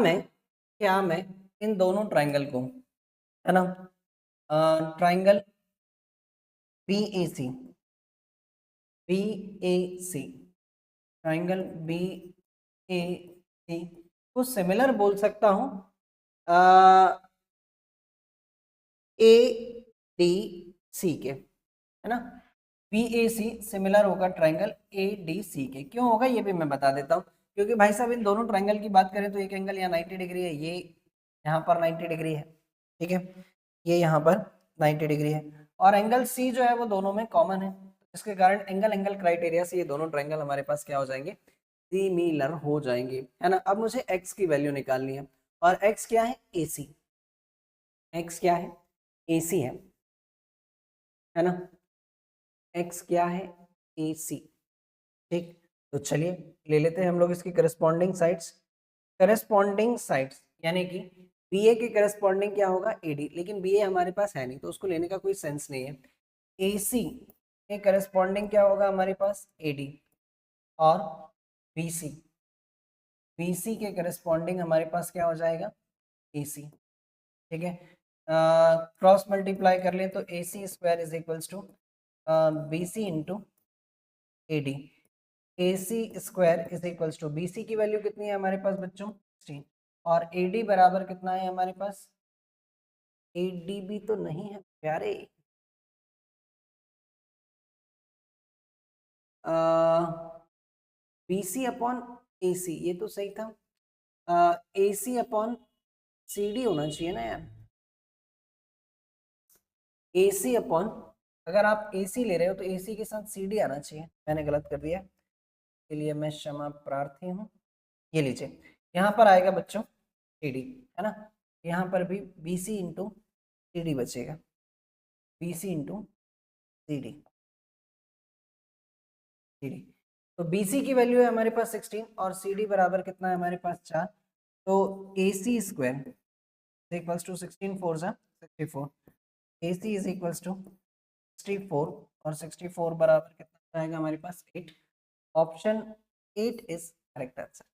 मैं इन दोनों ट्राइंगल को, है ना, ट्राइंगल BAC ट्राइंगल BAC को सिमिलर बोल सकता हूं ADC के, है ना। BAC सिमिलर होगा ट्राइंगल ADC के, क्यों होगा ये भी मैं बता देता हूँ, क्योंकि भाई साहब इन दोनों ट्राइंगल की बात करें तो एक एंगल यहाँ 90 डिग्री है, ये यहाँ पर 90 डिग्री है, ठीक है, ये यहाँ पर 90 डिग्री है, और एंगल C जो है वो दोनों में कॉमन है, इसके कारण एंगल क्राइटेरिया से ये दोनों ट्राइंगल हमारे पास क्या हो जाएंगे, सिमिलर हो जाएंगे, है ना। अब मुझे x की वैल्यू निकालनी है, और x क्या है AC, x क्या है AC है ना, x क्या है AC, ठीक। तो चलिए ले लेते हैं हम लोग इसकी करस्पॉन्डिंग साइड्स यानी कि BA के करस्पॉन्डिंग क्या होगा AD, लेकिन BA हमारे पास है नहीं तो उसको लेने का कोई सेंस नहीं है। AC के करस्पॉन्डिंग क्या होगा हमारे पास AD, और BC के करस्पॉन्डिंग हमारे पास क्या हो जाएगा AC, ठीक है। क्रॉस मल्टीप्लाई कर ले तो AC square is equals to BC into AD, AC square is equals to BC की वैल्यू कितनी है हमारे पास बच्चों 16, और AD बराबर कितना है हमारे पास 8 dB तो नहीं है प्यारे। BC अपॉन AC ये तो सही था। AC अपॉन CD होना चाहिए ना यार। AC अपॉन, अगर आप AC ले रहे हो तो AC के साथ CD आना चाहिए, मैंने गलत कर दिया, के लिए मैं क्षमा प्रार्थी हूँ। ये लीजिए, यहाँ पर आएगा बच्चों CD, है ना। यहाँ पर भी BC इंटू CD बचेगा, BC इंटू CD। तो BC की वैल्यू है हमारे पास 16 और CD बराबर कितना है हमारे पास 4। तो AC स्क्वायर इक्वल्स टू 16 4 जा 64, AC इज इक्वल्स टू 64 और 64 बराबर कितना आएगा हमारे पास 8। Option 8 is correct answer.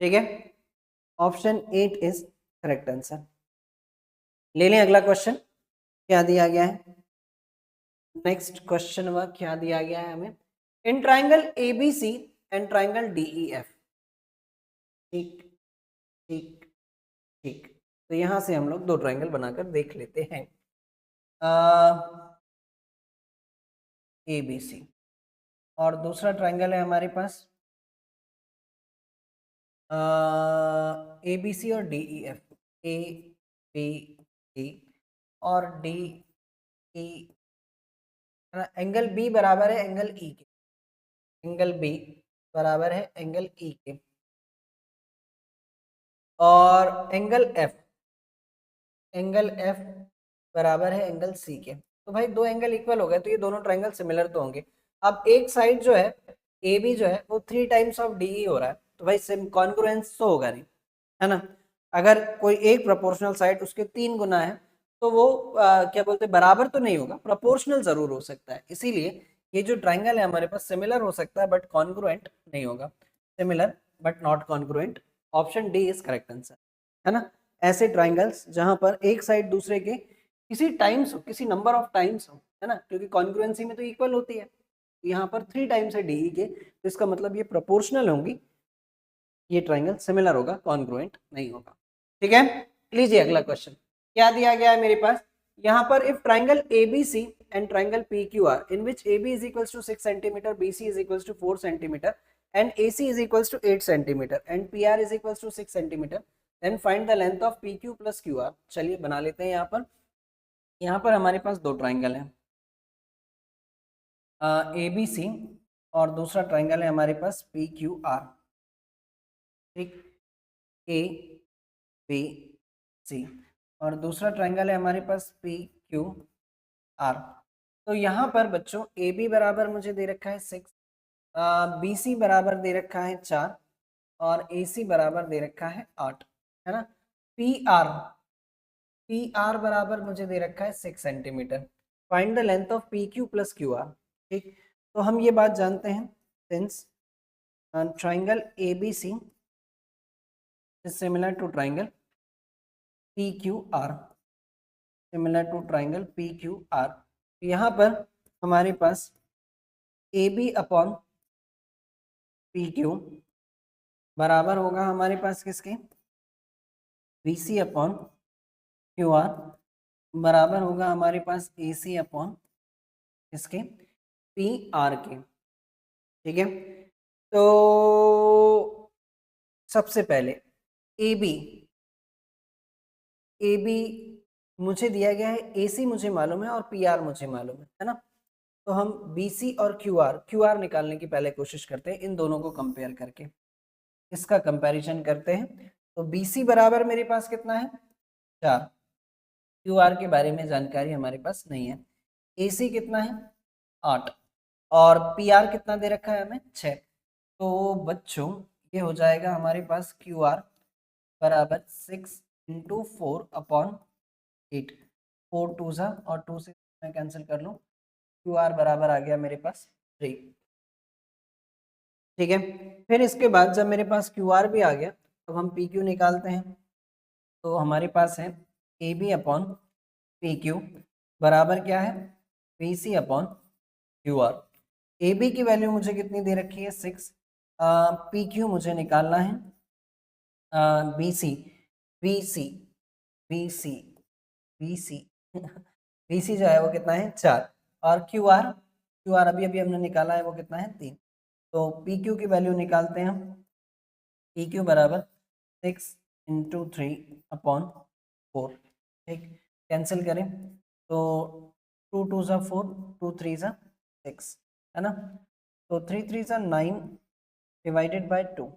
ठीक है, ऑप्शन 8 इज करेक्ट आंसर। ले लें अगला क्वेश्चन, क्या दिया गया है। नेक्स्ट क्वेश्चन वह क्या दिया गया है हमें, in triangle ABC and triangle DEF। ठीक ठीक ठीक, तो यहां से हम लोग दो ट्राइंगल बनाकर देख लेते हैं। ABC और दूसरा ट्राइंगल है हमारे पास ABC और DEF, ABD और DE, एंगल B बराबर है एंगल E के, एंगल B बराबर है एंगल E के, और एंगल F बराबर है एंगल C के। तो भाई दो एंगल इक्वल हो गए तो ये दोनों ट्राइंगल सिमिलर तो होंगे। अब एक साइड जो है AB जो है वो 3 टाइम्स ऑफ DE हो रहा है, तो भाई सेम कॉन्ग्रुएंस तो होगा नहीं, है ना। अगर कोई एक प्रोपोर्शनल साइड उसके 3 गुना है तो वो क्या बोलते हैं, बराबर तो नहीं होगा, प्रोपोर्शनल जरूर हो सकता है। इसीलिए ये जो ट्राइंगल है हमारे पास सिमिलर हो सकता है बट कॉन्ग्रुएंट नहीं होगा, similar but not congruent. Option D is correct answer, है ना। ऐसे ट्राइंगल्स जहां पर एक साइड दूसरे के किसी टाइम्स हो, किसी नंबर ऑफ टाइम्स हो, है ना, क्योंकि कॉन्ग्रुएंसी में तो इक्वल होती है, यहाँ पर 3 टाइम्स है DE के, तो इसका मतलब ये प्रोपोर्शनल होंगी, ये ट्राइंगल सिमिलर होगा, कॉन्ग्रुएंट नहीं होगा। ठीक है, लीजिए अगला क्वेश्चन क्या दिया गया है मेरे पास। यहाँ पर if triangle ABC and triangle PQR in which AB is equals to 6 centimetre, BC is equals to 4 centimetre and AC is equals to 8 centimetre and PR is equals to 6 centimetre, then find the length of PQ plus QR। चलिए बना लेते हैं। यहाँ पर हमारे पास दो triangle है, ABC और दूसरा ट्राइंगल है हमारे पास PQR। ठीक, ABC और दूसरा ट्राइंगल है हमारे पास PQR। तो यहाँ पर बच्चों AB बराबर मुझे दे रखा है 6, BC बराबर दे रखा है 4 और AC बराबर दे रखा है 8, है ना। PR बराबर मुझे दे रखा है 6 centimetre. Find the length of PQ plus QR। ठीक, तो हम ये बात जानते हैं, since triangle ABC is similar to triangle PQR, similar to triangle PQR। यहाँ पर हमारे पास AB अपॉन PQ बराबर होगा हमारे पास किसके, BC अपॉन QR बराबर होगा हमारे पास AC अपॉन इसके PR के। ठीक है, तो सबसे पहले AB मुझे दिया गया है, AC मुझे मालूम है और PR मुझे मालूम है ना। तो हम BC और QR निकालने की पहले कोशिश करते हैं, इन दोनों को कंपेयर करके इसका कंपैरिजन करते हैं। तो BC बराबर मेरे पास कितना है 4, QR के बारे में जानकारी हमारे पास नहीं है, AC कितना है 8 और PR कितना दे रखा है हमें 6। तो बच्चों ये हो जाएगा हमारे पास QR बराबर 6 इंटू 4 अपॉन 8, 4 2 सा और 2 से मैं कैंसिल कर लूँ, QR बराबर आ गया मेरे पास 3। ठीक है, फिर इसके बाद जब मेरे पास QR भी आ गया तो हम PQ निकालते हैं। तो हमारे पास है AB अपॉन PQ बराबर क्या है BC अपॉन QR। AB की वैल्यू मुझे कितनी दे रखी है 6, PQ मुझे निकालना है BC BC BC B C B C जो है वो कितना है 4, और क्यू आर अभी अभी हमने निकाला है वो कितना है 3। तो पी क्यू की वैल्यू निकालते हैं हम। पी क्यू बराबर 6 × 3/4, ठीक, कैंसिल करें तो 2 2 सा 4, 2 3 सा 6, है ना। तो 3 3 सा 9 डिवाइडेड बाय 2,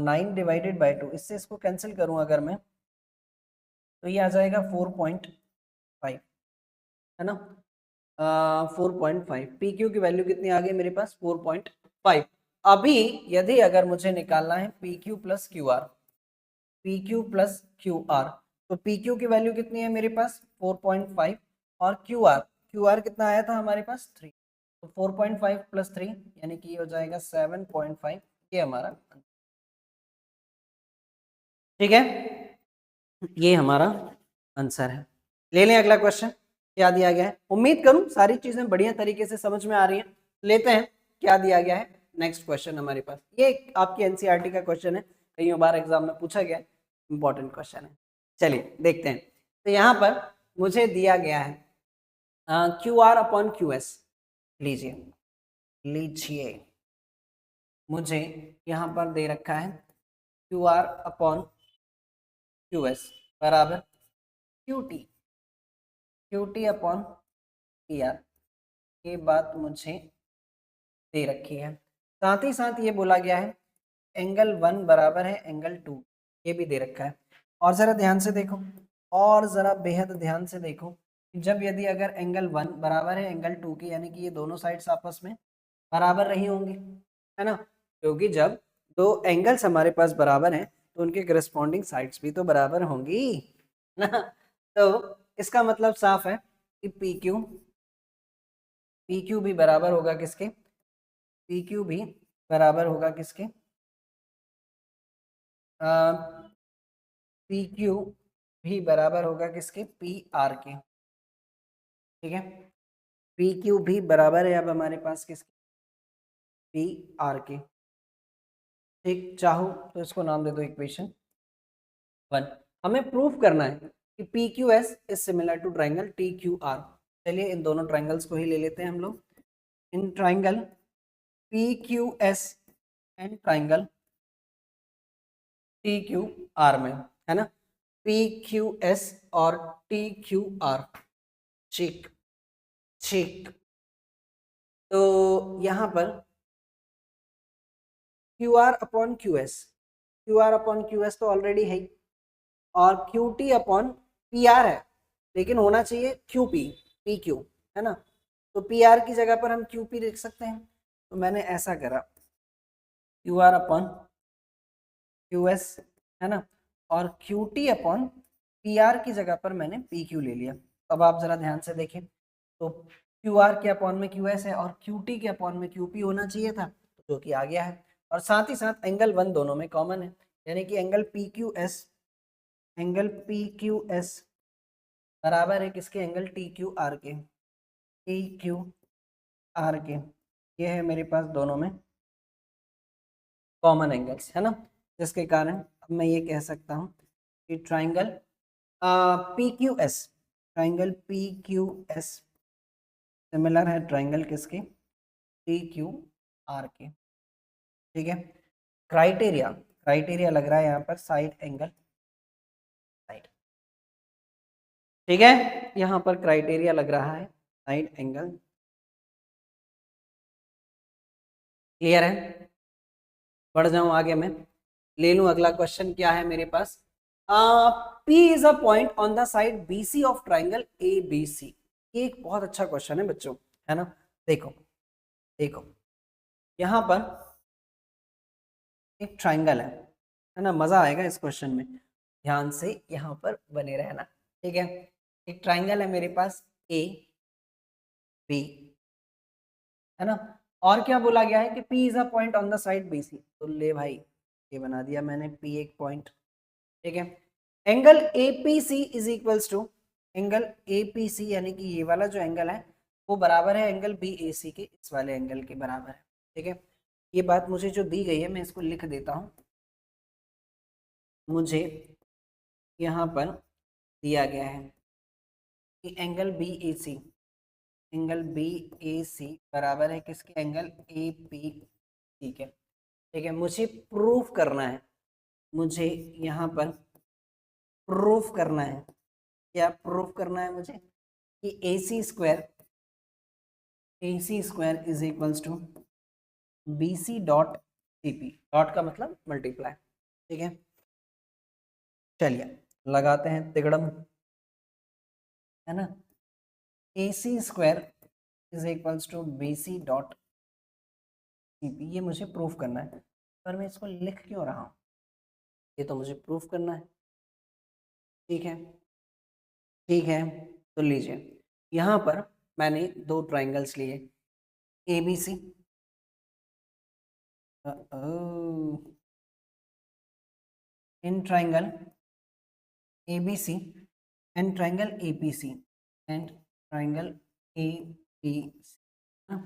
9 डिवाइडेड बाय 2, इससे इसको कैंसिल करूं अगर मैं तो ये आ जाएगा 4.5, है ना। 4.5, पी क्यू की वैल्यू कितनी आ गई मेरे पास 4.5। अभी यदि अगर मुझे निकालना है P Q plus Q R, P Q plus Q R, तो पी क्यू की वैल्यू कितनी है मेरे पास 4.5, और क्यू आर कितना आया था हमारे पास 3, तो 4.5 प्लस 3 यानी कि ये हो जाएगा 7.5, ये हमारा, ठीक है, ये हमारा आंसर है। ले लें अगला क्वेश्चन, क्या दिया गया है। उम्मीद करूं सारी चीजें बढ़िया तरीके से समझ में आ रही हैं। लेते हैं क्या दिया गया है। नेक्स्ट क्वेश्चन हमारे पास, ये आपकी एनसीईआरटी का क्वेश्चन है, कई बार एग्जाम में पूछा गया, इंपॉर्टेंट क्वेश्चन है। चलिए देखते हैं। तो यहाँ पर मुझे दिया गया है Q R upon Q S, लीजिए लीजिए, मुझे यहाँ पर दे रखा है Q R upon Q S बराबर Q T upon P R, ये बात मुझे दे रखी है। साथ ही साथ ये बोला गया है एंगल 1 बराबर है एंगल 2, ये भी दे रखा है। और जरा ध्यान से देखो, और जरा बेहद ध्यान से देखो, जब यदि अगर एंगल 1 बराबर है एंगल 2 की, यानी कि ये दोनों साइड्स आपस में बराबर रही होंगी, है ना, क्योंकि जब दो एंगल्स हमारे पास बराबर हैं तो उनके करस्पॉन्डिंग साइड्स भी तो बराबर होंगी ना। तो इसका मतलब साफ है कि पी क्यू भी बराबर होगा किसके, पी क्यू भी बराबर होगा किसके, पी क्यू भी बराबर होगा किसके, पी आर के, ठीक है। पी क्यू भी बराबर है अब हमारे पास किसके, पी आर के, ठीक। चाहो तो इसको नाम दे दो इक्वेशन 1। हमें प्रूफ करना है कि P Q S is similar to triangle T Q R. चलिए इन दोनों ट्राइंगल्स को ही ले लेते हैं हम लोग। In triangle P Q S and triangle T Q are में, है ना, पी क्यू एस और टी क्यू आर, ठीक ठीक। तो यहां पर Q R upon Q S तो ऑलरेडी है, और Q T upon P are है, लेकिन होना चाहिए क्यू पी क्यू, है ना। तो पी आर की जगह पर हम क्यू पी लिख सकते हैं। तो मैंने ऐसा करा, Q R upon Q S, है ना, और Q T upon P are की जगह पर मैंने पी क्यू ले लिया। अब आप जरा ध्यान से देखें, तो क्यू आर के अपॉन में क्यू एस है और क्यू टी के अपॉन में क्यू पी होना चाहिए था, जो कि आ गया है। और साथ ही साथ एंगल 1 दोनों में कॉमन है, यानी कि एंगल पी क्यू एस बराबर है किसके, एंगल टी क्यू आर के, ये है मेरे पास दोनों में कॉमन एंगल्स, है ना, जिसके कारण अब मैं ये कह सकता हूँ कि triangle P Q S similar है ट्राइंगल किसके, टी क्यू आर के, ठीक है। क्राइटेरिया लग रहा है यहाँ पर साइड एंगल, ठीक है, यहाँ पर क्राइटेरिया लग रहा है साइड एंगल, क्लियर है। बढ़ जाऊं आगे, मैं ले लूं अगला क्वेश्चन, क्या है मेरे पास, P is a point on the side BC of triangle ABC। ये एक बहुत अच्छा क्वेश्चन है बच्चों, है ना। देखो देखो, यहाँ पर एक ट्राइंगल है ना, मजा आएगा इस क्वेश्चन में, ध्यान से यहाँ पर बने रहना, ठीक है। एक ट्राइंगल है मेरे पास AB, है ना, और क्या बोला गया है कि P is a point on the side BC। तो ले भाई, ये बना दिया मैंने P एक पॉइंट, ठीक है। Angle APC is equals to, angle APC यानी कि ये वाला जो एंगल है वो बराबर है एंगल BAC के, इस वाले एंगल के बराबर है, ठीक है। ये बात मुझे जो दी गई है मैं इसको लिख देता हूं। मुझे यहाँ पर दिया गया है कि एंगल बी ए सी बराबर है किसके, एंगल ए पी, ठीक है। ठीक है, मुझे प्रूफ करना है, मुझे यहाँ पर प्रूफ करना है, क्या प्रूफ करना है मुझे, कि A C square is equals to B C dot C P, dot का मतलब मल्टीप्लाई, ठीक है। चलिए लगाते हैं तिगड़म, है ना, A C square is equals to B C dot C P, ये मुझे प्रूफ करना है, पर मैं इसको लिख क्यों रहा हूँ, ये तो मुझे प्रूफ करना है, ठीक है। ठीक है, तो लीजिए यहाँ पर मैंने दो ट्राइंगल्स लिए, A B C, in triangle A B C and triangle A P C and triangle A P C.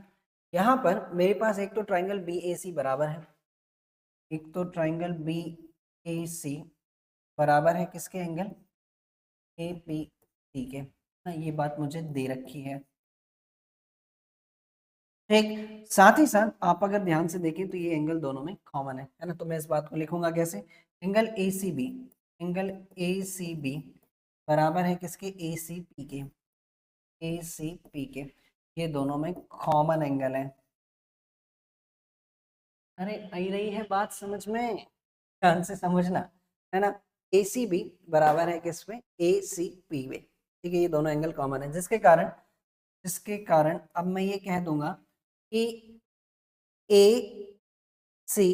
यहाँ पर मेरे पास एक तो ट्राइंगल बी ए सी बराबर है, एक तो ट्राइंगल बी ए सी बराबर है किसके, एंगल ए पी, ठीक है ना, ये बात मुझे दे रखी है, ठीक। साथ ही साथ आप अगर ध्यान से देखें तो ये एंगल दोनों में कॉमन है ना, तो मैं इस बात को लिखूंगा कैसे, angle A C B, angle A C B बराबर है किसके, ए सी पी के, ए सी पी के, ये दोनों में कॉमन एंगल है। अरे आई रही है बात समझ में, ध्यान से समझना, है ना, ए सी बी बराबर है किसमें, ए सी पी में, ठीक है, ये दोनों एंगल कॉमन है, जिसके कारण अब मैं ये कह दूंगा कि A C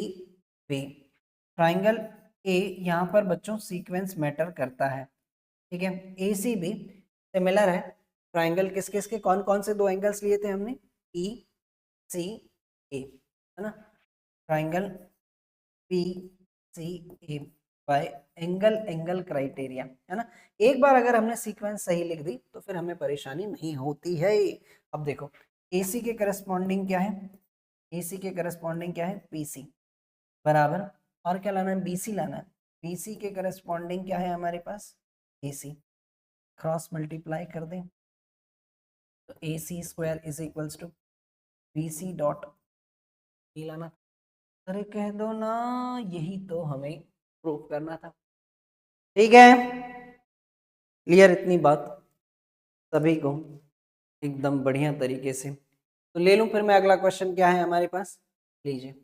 B triangle A, यहाँ पर बच्चों सीक्वेंस मैटर करता है, ठीक है, ए सी बी सिमिलर है ट्राइंगल किस किस के, कौन कौन से दो एंगल्स लिए थे हमने, ई सी ए, है ना, triangle P C A by angle angle criteria, है ना। एक बार अगर हमने सीक्वेंस सही लिख दी तो फिर हमें परेशानी नहीं होती है। अब देखो AC के करस्पॉन्डिंग क्या है, AC के करस्पॉन्डिंग क्या है, PC बराबर, और क्या लाना है, BC लाना है, BC के करस्पॉन्डिंग क्या है हमारे पास, AC, क्रॉस मल्टीप्लाई कर दें तो AC square is equals to BC dot E लाना, अरे कह दो ना, यही तो हमें प्रूफ करना था, ठीक है, क्लियर इतनी बात सभी को एकदम बढ़िया तरीके से। तो ले लूं फिर मैं, अगला क्वेश्चन क्या है हमारे पास, लीजिए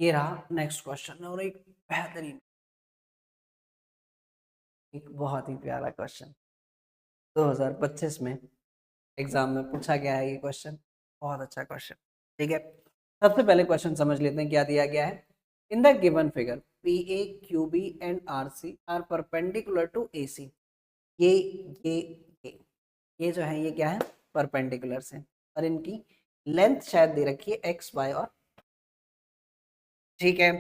ये रहा नेक्स्ट क्वेश्चन, और एक बेहतरीन, एक बहुत ही प्यारा क्वेश्चन 2025 में एग्जाम में पूछा गया है, ये क्वेश्चन बहुत अच्छा क्वेश्चन, ठीक है। सबसे पहले क्वेश्चन समझ लेते हैं क्या दिया गया है, in the given figure P A Q B and R C R perpendicular to A C, ये ये ये ये जो है ये क्या है, परपेंडिकुलर से, और इनकी लेंथ शायद दे रखी है एक्स वाई और, ठीक है।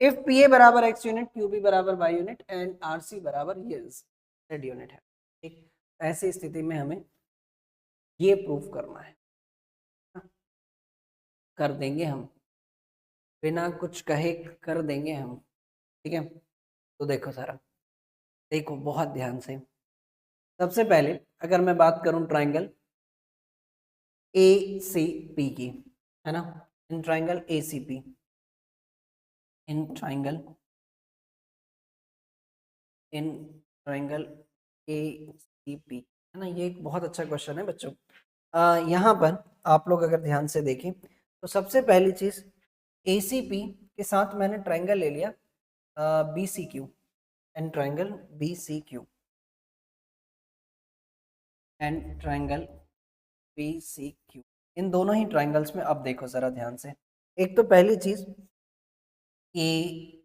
इफ पी ए बराबर एक्स यूनिट, क्यू बी बराबर Y unit and R C बराबर ये जेड यूनिट है, ठीक, ऐसी स्थिति में हमें ये प्रूफ करना है, कर देंगे हम, बिना कुछ कहे कर देंगे हम, ठीक है। तो देखो सारा, देखो बहुत ध्यान से, सबसे पहले अगर मैं बात करूं ट्राइंगल ए सी पी की, है ना, in triangle A C P, in triangle A C P, है ना, ये एक बहुत अच्छा क्वेश्चन है बच्चों। यहाँ पर आप लोग अगर ध्यान से देखें तो सबसे पहली चीज ए सी पी के साथ मैंने ट्राइंगल ले लिया B C Q, and triangle B C Q and triangle B C Q, इन दोनों ही ट्राइंगल्स में अब देखो जरा ध्यान से, एक तो पहली चीज ये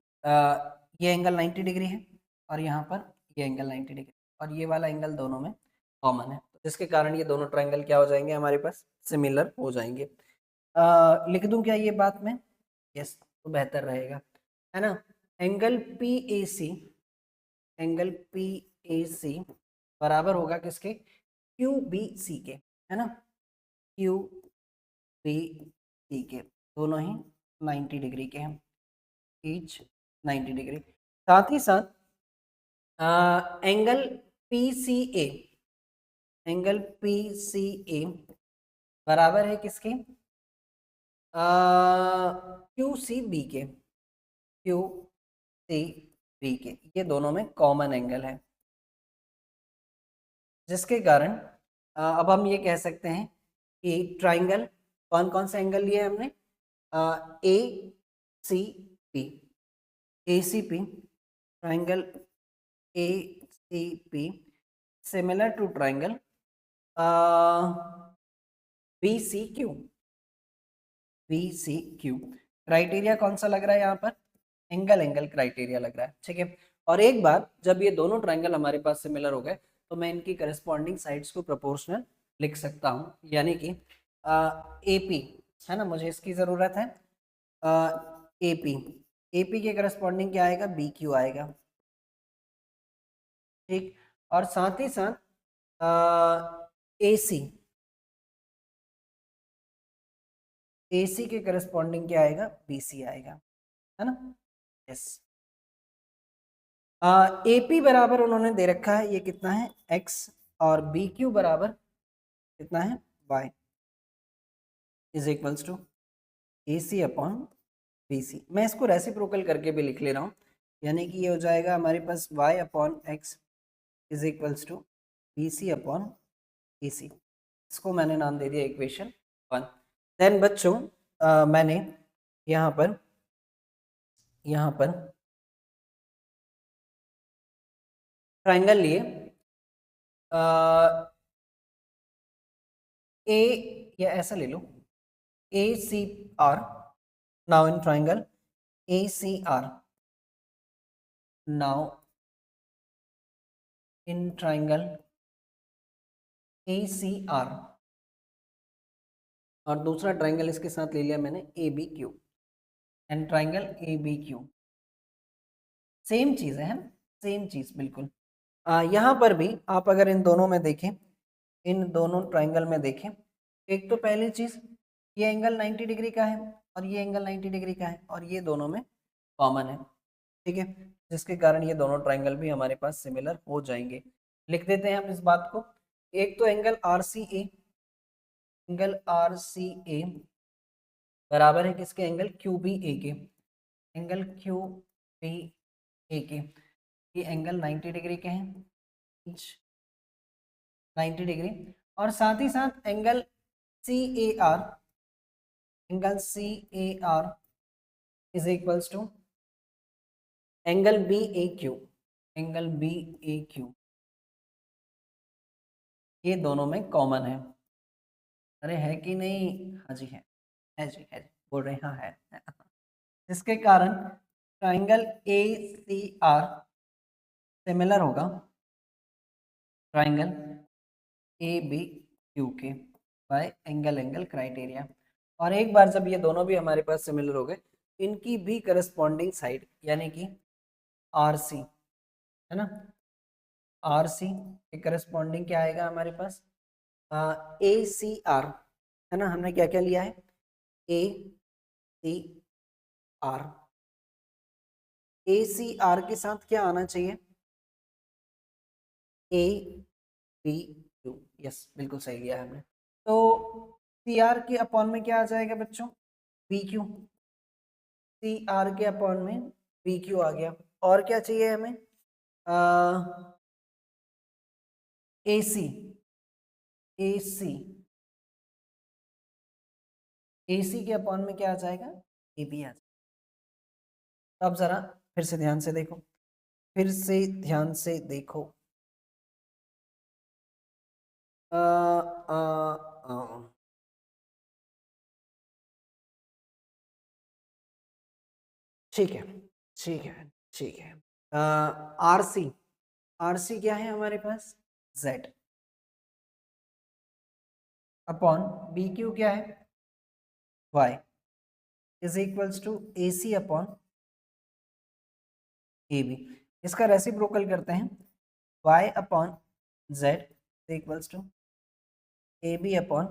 एंगल 90 डिग्री है, और यहाँ पर ये एंगल 90 डिग्री, और ये वाला एंगल दोनों में कॉमन है, जिसके कारण ये दोनों ट्राइंगल क्या हो जाएंगे हमारे पास, सिमिलर हो जाएंगे। लिख दूं क्या ये बात में, यस, तो बेहतर रहेगा, है ना। Angle P A C, angle P A C बराबर होगा किसके, क्यू बी सी के, है ना, क्यू बी सी के, दोनों ही 90 डिग्री के हैं, ईच 90 डिग्री। साथ ही साथ एंगल PCA, एंगल PCA बराबर है किसके? QCB के, QCB के। ये दोनों में कॉमन एंगल है, जिसके कारण अब हम ये कह सकते हैं कि ट्राइंगल, कौन कौन से एंगल लिए हमने? ACP, ACP, triangle ACP similar to triangle BCQ, BCQ। Criteria कौन सा लग रहा है यहाँ पर? एंगल एंगल क्राइटेरिया लग रहा है, ठीक है। और एक बार जब ये दोनों ट्राइंगल हमारे पास सिमिलर हो गए तो मैं इनकी करस्पॉन्डिंग साइड्स को प्रोपोर्शनल लिख सकता हूँ, यानी कि AP है ना, मुझे इसकी ज़रूरत है। AP के करस्पॉन्डिंग क्या आएगा? BQ आएगा, ठीक। और साथ ही साथ AC के करस्पॉन्डिंग क्या आएगा? BC आएगा, है ना। यस। AP बराबर उन्होंने दे रखा है, ये कितना है? X, और BQ बराबर कितना है? Y is equals to AC upon BC। मैं इसको रेसिप्रोकल करके भी लिख ले रहा हूँ, यानी कि ये हो जाएगा हमारे पास Y upon X is equals to BC upon AC। इसको मैंने नाम दे दिया इक्वेशन 1। देन बच्चों मैंने यहाँ पर ट्राइंगल लिए ए, या ऐसा ले लो ACR। Now in triangle ACR, now in triangle ACR, और दूसरा ट्राइंगल इसके साथ ले लिया मैंने ABQ, and triangle ABQ। Same चीज़ है ना, सेम चीज़ बिल्कुल। यहाँ पर भी आप अगर इन दोनों में देखें, इन दोनों ट्राइंगल में देखें, एक तो पहली चीज़ ये एंगल 90 डिग्री का है और ये एंगल 90 डिग्री का है, और ये दोनों में कॉमन है, ठीक है, जिसके कारण ये दोनों ट्राइंगल भी हमारे पास सिमिलर हो जाएंगे। लिख देते हैं हम इस बात को। एक तो एंगल RCA, एंगल RCA बराबर है किसके? एंगल QBA के, एंगल QBA के। ये एंगल 90 डिग्री के हैं, 90 डिग्री। और साथ ही साथ angle CAR, angle CAR is equals to angle BAQ, angle BAQ। ये दोनों में कॉमन है। अरे है कि नहीं? हाँ जी है जी, है जी, बोल रहे हैं हाँ है। जिसके कारण ट्राइंगल ACR सिमिलर होगा ट्राइंगल ABQ के बाय एंगल एंगल क्राइटेरिया। और एक बार जब ये दोनों भी हमारे पास सिमिलर हो गए, इनकी भी करस्पॉन्डिंग साइड यानी कि RC है ना, RC के करस्पॉन्डिंग क्या आएगा हमारे पास? ACR है ना। हमने क्या क्या लिया है? ACR, ACR के साथ क्या आना चाहिए? ABQ। यस, बिल्कुल सही लिया है हमने। तो CR के अपॉन में क्या आ जाएगा बच्चों? BQ। CR के अपॉन में BQ आ गया। और क्या चाहिए हमें? AC, AC, AC के अपॉन में क्या आ जाएगा? AB आ जाएगा। अब जरा फिर से ध्यान से देखो, फिर से ध्यान से देखो। अ, अ, अ, ठीक है, ठीक है, ठीक है। RC, RC क्या है हमारे पास? Z अपॉन BQ क्या है? Y is equals to AC upon AB। इसका रेसिप्रोकल करते हैं, Y upon Z is equals to AB upon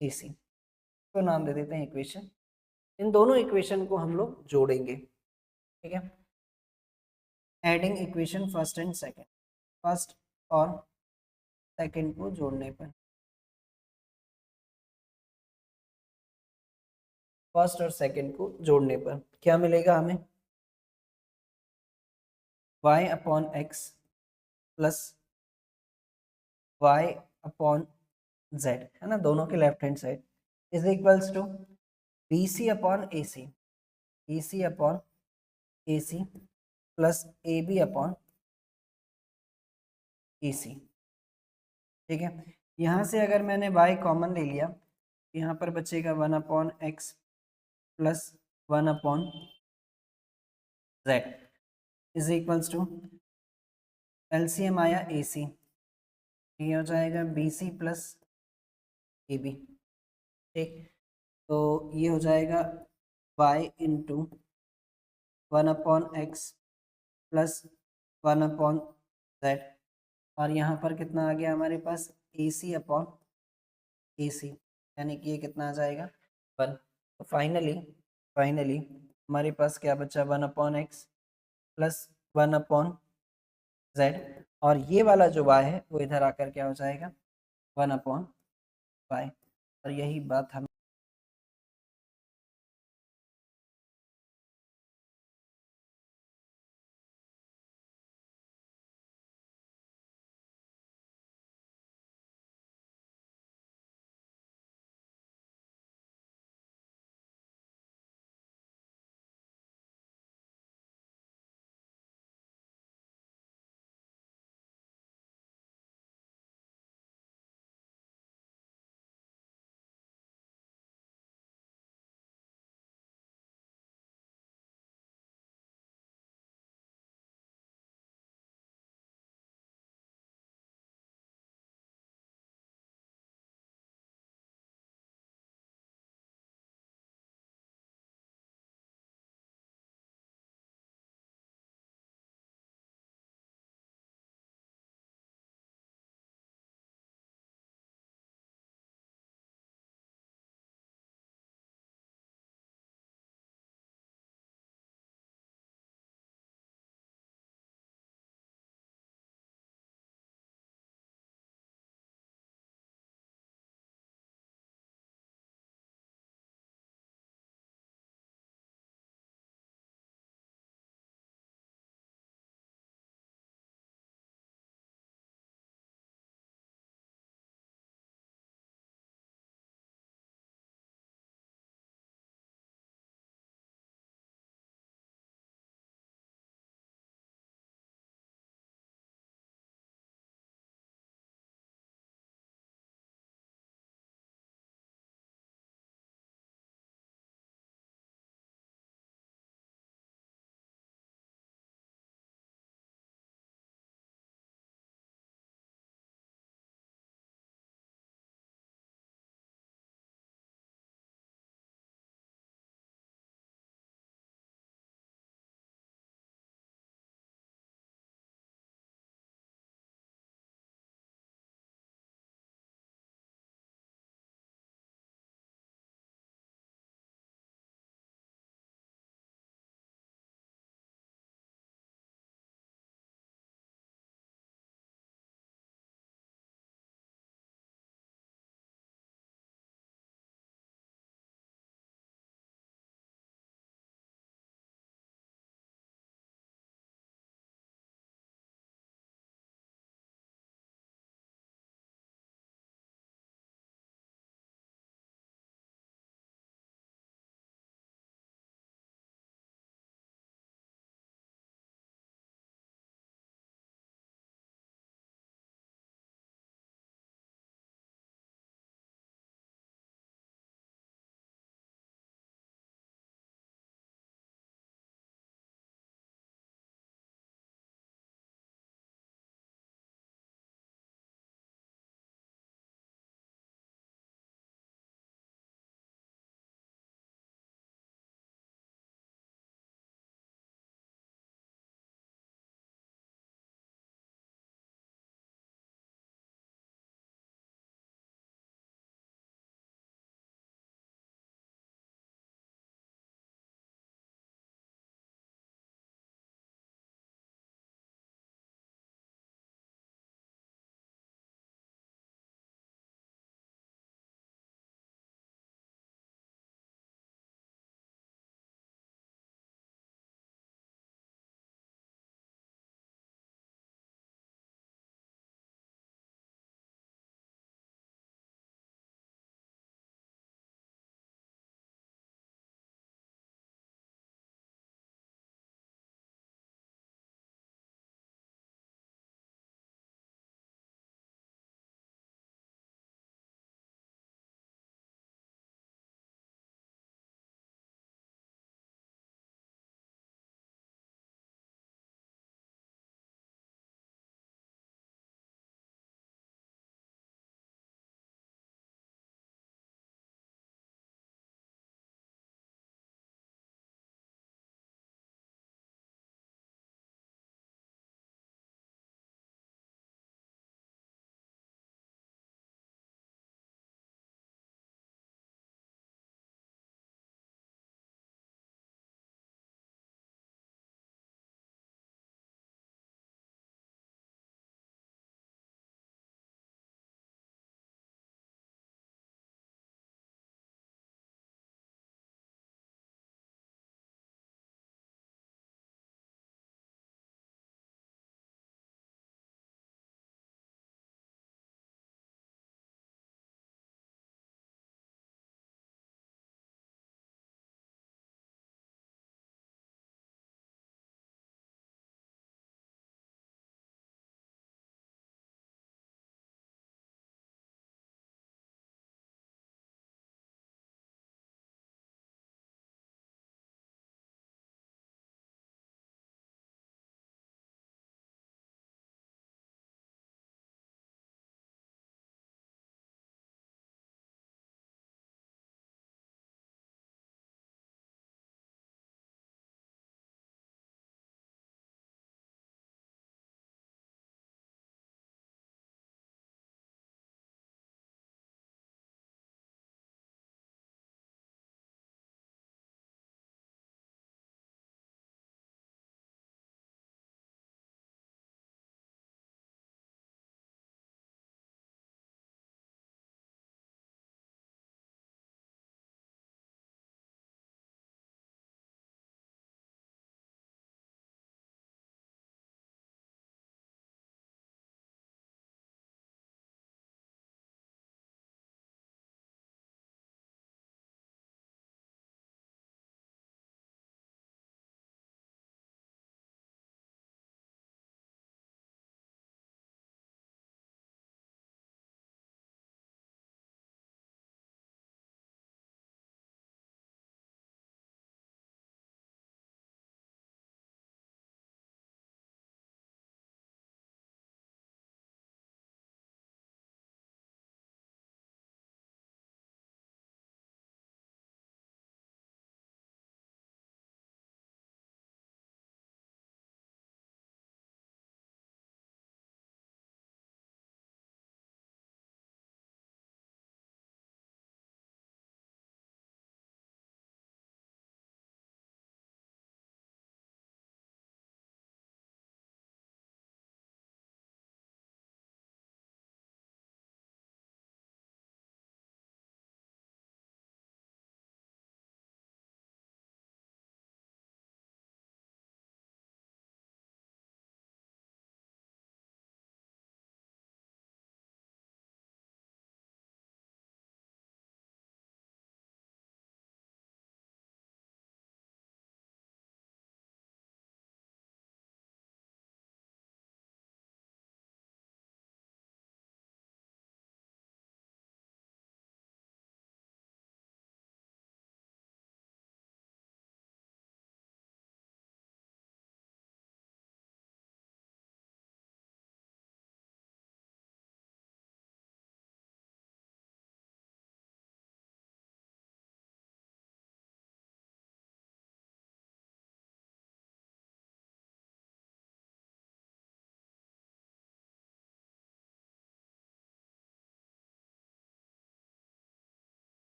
AC। तो नाम दे देते हैं इक्वेशन। इन दोनों इक्वेशन को हम लोग जोड़ेंगे, ठीक है। Adding equation first and second, first और सेकंड को जोड़ने पर, फर्स्ट और सेकंड को जोड़ने पर क्या मिलेगा हमें, y upon X plus y upon z, है ना, दोनों के left hand side, is equals to B C upon A C, B C upon A C plus A B upon A C. ठीक है, यहाँ से अगर मैंने y कॉमन ले लिया, यहाँ पर बचेगा 1 upon X plus 1 upon Z is equals to LCM आया ए सी, ये हो जाएगा B C plus A B. ठीक, तो ये हो जाएगा y into 1 upon X plus 1 upon Z, और यहाँ पर कितना आ गया हमारे पास, ए सी अपॉन ए सी, यानी कि ये कितना आ जाएगा 1। तो फाइनली हमारे पास क्या बचा, 1 upon X plus 1 upon Z, और ये वाला जो y है वो इधर आकर क्या हो जाएगा 1 अपॉन वाई, और यही बात हम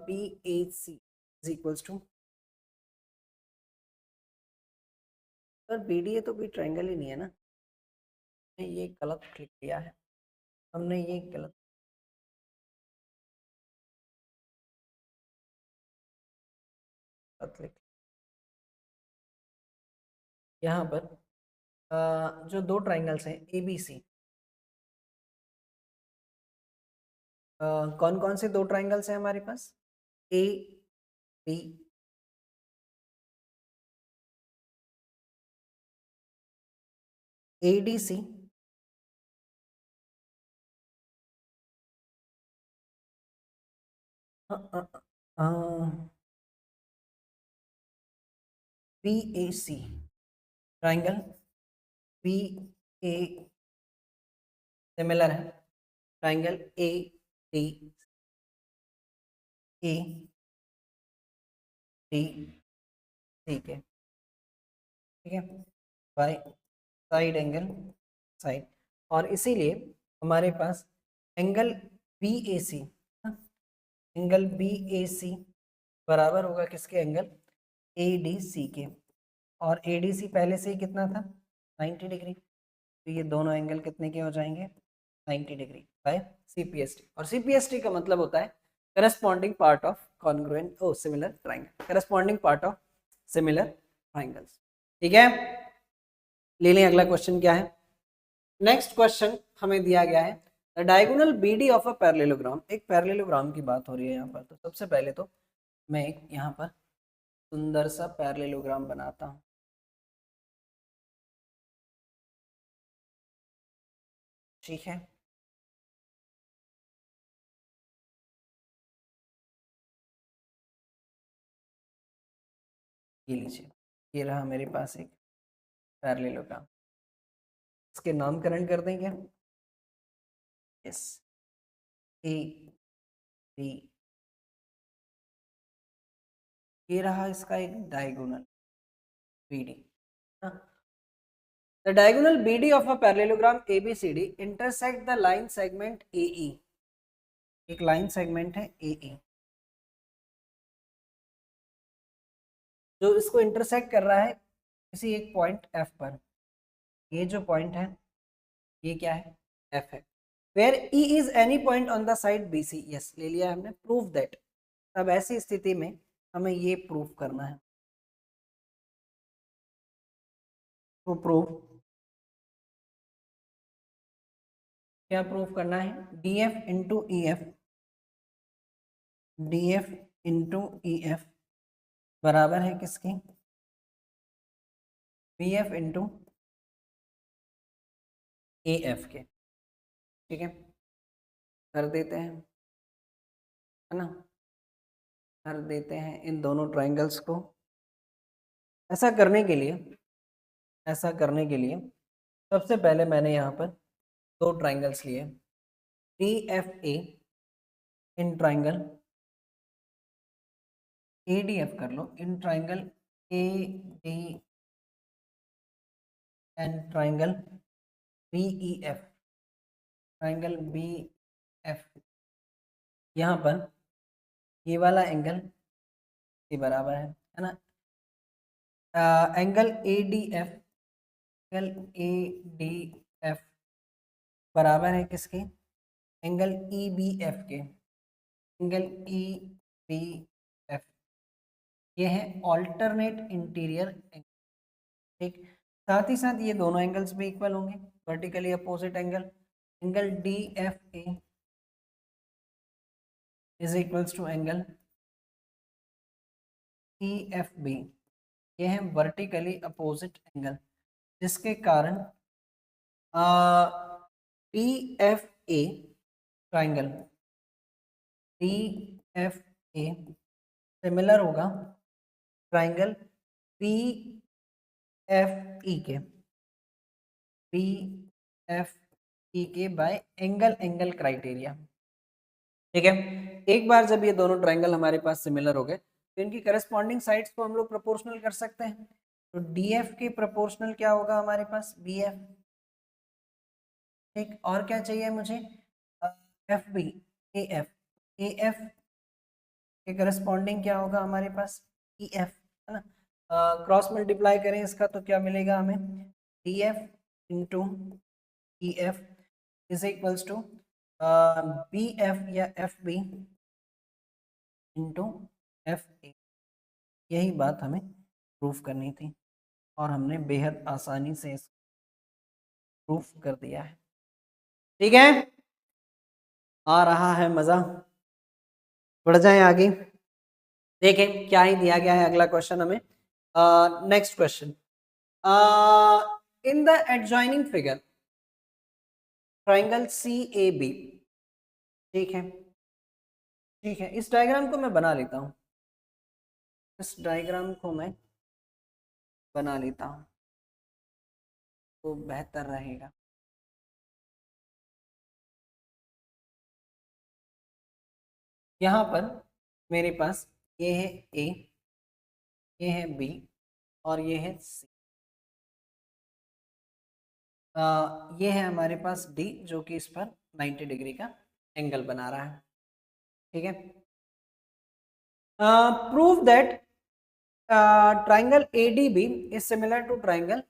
B A C is equals to, sir B D A तो कोई ट्रायंगल ही नहीं है ना, ये गलत क्लिक किया है हमने, ये गलत, क्लिक यहाँ पर जो दो ट्राइंगल्स हैं ए बी सी, कौन कौन से दो ट्राइंगल्स हैं हमारे पास, A B, A D C, B A C triangle, B A similar है triangle A D, A D, ठीक है, ठीक है, बाय साइड एंगल, साइड, और इसीलिए हमारे पास angle B A C, angle B A C बराबर होगा किसके, एंगल ए डी सी के, और ए डी सी पहले से ही कितना था 90 डिग्री, तो ये दोनों एंगल कितने के हो जाएंगे 90 degree by C P S T, और सी पी एस टी का मतलब होता है corresponding part of congruent or similar triangle, corresponding part of similar triangles, ठीक है। ले लें अगला क्वेश्चन क्या है। नेक्स्ट क्वेश्चन हमें दिया गया है the diagonal BD of a parallelogram, एक पैरेललोग्राम की बात हो रही है यहाँ पर, तो सबसे पहले तो मैं एक यहाँ पर सुंदर सा पैरेललोग्राम बनाता हूँ, ठीक है, ये लीजिए, ये रहा मेरे पास एक पैरेललोग्राम, इसके नामकरण कर दें क्या, यस, ए बी, ये रहा इसका एक diagonal B D, the diagonal BD of a parallelogram A B C D intersect the line segment A E, एक लाइन सेगमेंट है एई जो इसको इंटरसेक्ट कर रहा है किसी एक पॉइंट एफ पर, ये जो पॉइंट है ये क्या है एफ है, where E is any point on the side B C, yes ले लिया हमने, प्रूव दैट, अब ऐसी स्थिति में हमें ये प्रूव करना है, तो प्रूव, क्या प्रूव करना है, D F into E F, D F into E F बराबर है किसकी, B F into A F के, ठीक है, कर देते हैं, है ना, कर देते हैं इन दोनों ट्राइंगल्स को, ऐसा करने के लिए, ऐसा करने के लिए सबसे पहले मैंने यहाँ पर दो ट्राइंगल्स लिए, D F A in triangle A D F कर लो, in triangle A D and triangle B E F, triangle B F, यहाँ पर ये वाला एंगल के बराबर है ना, angle A D F, angle A D F बराबर है किसके, एंगल ई बी एफ के, एंगल ई बी एफ, ये है ऑल्टरनेट इंटीरियर एंगल, ठीक, साथ ही साथ ये दोनों एंगल्स भी इक्वल होंगे, vertically opposite angle, angle D F A is equals to angle E F B, ये है वर्टिकली अपोजिट एंगल, जिसके कारण D F A triangle D F A similar होगा ट्राइंगल पी एफ ई के, P F E के bye angle angle criteria, ठीक है। एक बार जब ये दोनों ट्राइंगल हमारे पास सिमिलर हो गए तो इनकी करस्पॉन्डिंग साइड्स को हम लोग प्रोपोर्शनल कर सकते हैं, तो डी एफ के प्रोपोर्शनल क्या होगा हमारे पास बी एफ, ठीक, और क्या चाहिए मुझे F B, A F, A F के करस्पॉन्डिंग क्या होगा हमारे पास ई एफ, है ना। क्रॉस मल्टीप्लाई करें इसका तो क्या मिलेगा हमें, D F into E F is equals to B F या F B into F A. यही बात हमें प्रूफ करनी थी और हमने बेहद आसानी से इसको प्रूफ कर दिया है। ठीक है, आ रहा है मजा, बढ़ जाएं आगे। देखें क्या ही दिया गया है अगला क्वेश्चन हमें। Next question, in the adjoining figure triangle C A B. ठीक है, ठीक है, इस डायग्राम को मैं बना लेता हूं, इस डायग्राम को मैं बना लेता हूं तो बेहतर रहेगा। यहाँ पर मेरे पास ये है ए, ये है बी और ये है सी। ये है हमारे पास डी जो कि इस पर 90 डिग्री का एंगल बना रहा है। ठीक है, prove that triangle ADB is similar to triangle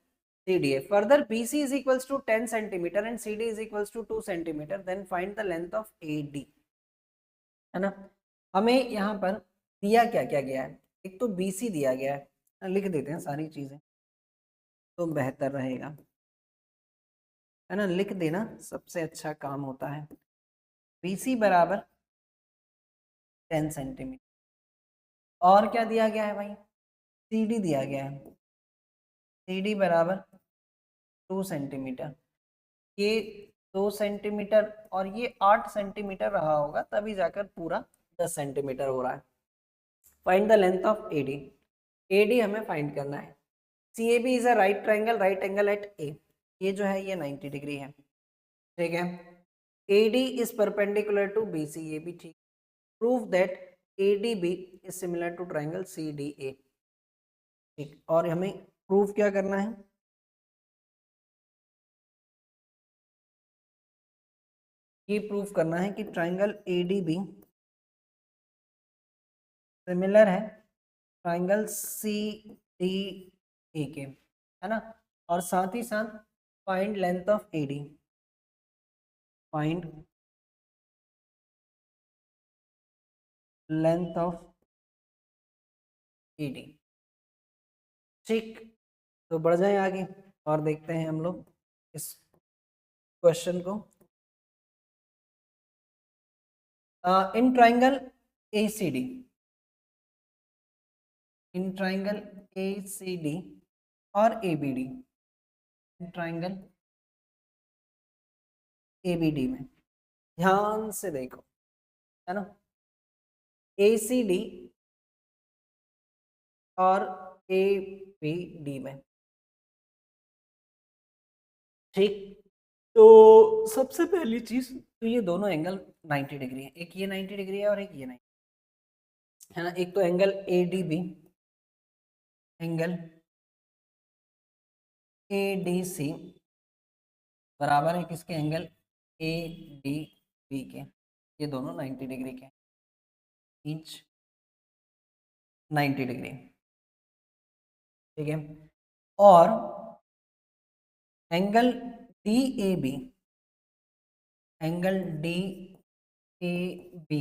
CDA. Further, BC is equals to 10 centimeter and CD is equals to 2 centimeter. Then find the length of AD. है ना, हमें यहाँ पर दिया क्या क्या गया है, एक तो BC दिया गया है, लिख देते हैं सारी चीजें तो बेहतर रहेगा, है ना, लिख देना सबसे अच्छा काम होता है। BC बराबर 10 सेंटीमीटर और क्या दिया गया है भाई, CD दिया गया है, CD बराबर 2 सेंटीमीटर। ये 2 सेंटीमीटर और ये 8 सेंटीमीटर रहा होगा तभी जाकर पूरा 10 सेंटीमीटर हो रहा है। Find the length of AD। AD हमें फाइंड करना है। CAB is a right angle at A। ये जो है ये 90 डिग्री है। ठीक है, AD is perpendicular to BC, ये भी ठीक। Prove that ADB is similar to triangle CDA। ठीक, और हमें प्रूव क्या करना है, ये प्रूफ करना है कि ट्राइंगल ADB सिमिलर है ट्राइंगल CDA के, है ना, और साथ ही साथ find length of AD। Find length of AD। ठीक, तो बढ़ जाए आगे और देखते हैं हम लोग इस क्वेश्चन को। In triangle ACD, in triangle ACD और ABD, इन ट्राइंगल ABD में ध्यान से देखो, है ना, ACD और ABD में। ठीक, तो सबसे पहली चीज तो ये दोनों एंगल 90 डिग्री है, एक ये 90 डिग्री है और एक ये 90, है ना। एक तो एंगल ADB, एंगल ADC बराबर है किसके, एंगल ADB के। ये दोनों 90 डिग्री के, ईच 90 डिग्री। ठीक है, और एंगल DAB, एंगल DAB,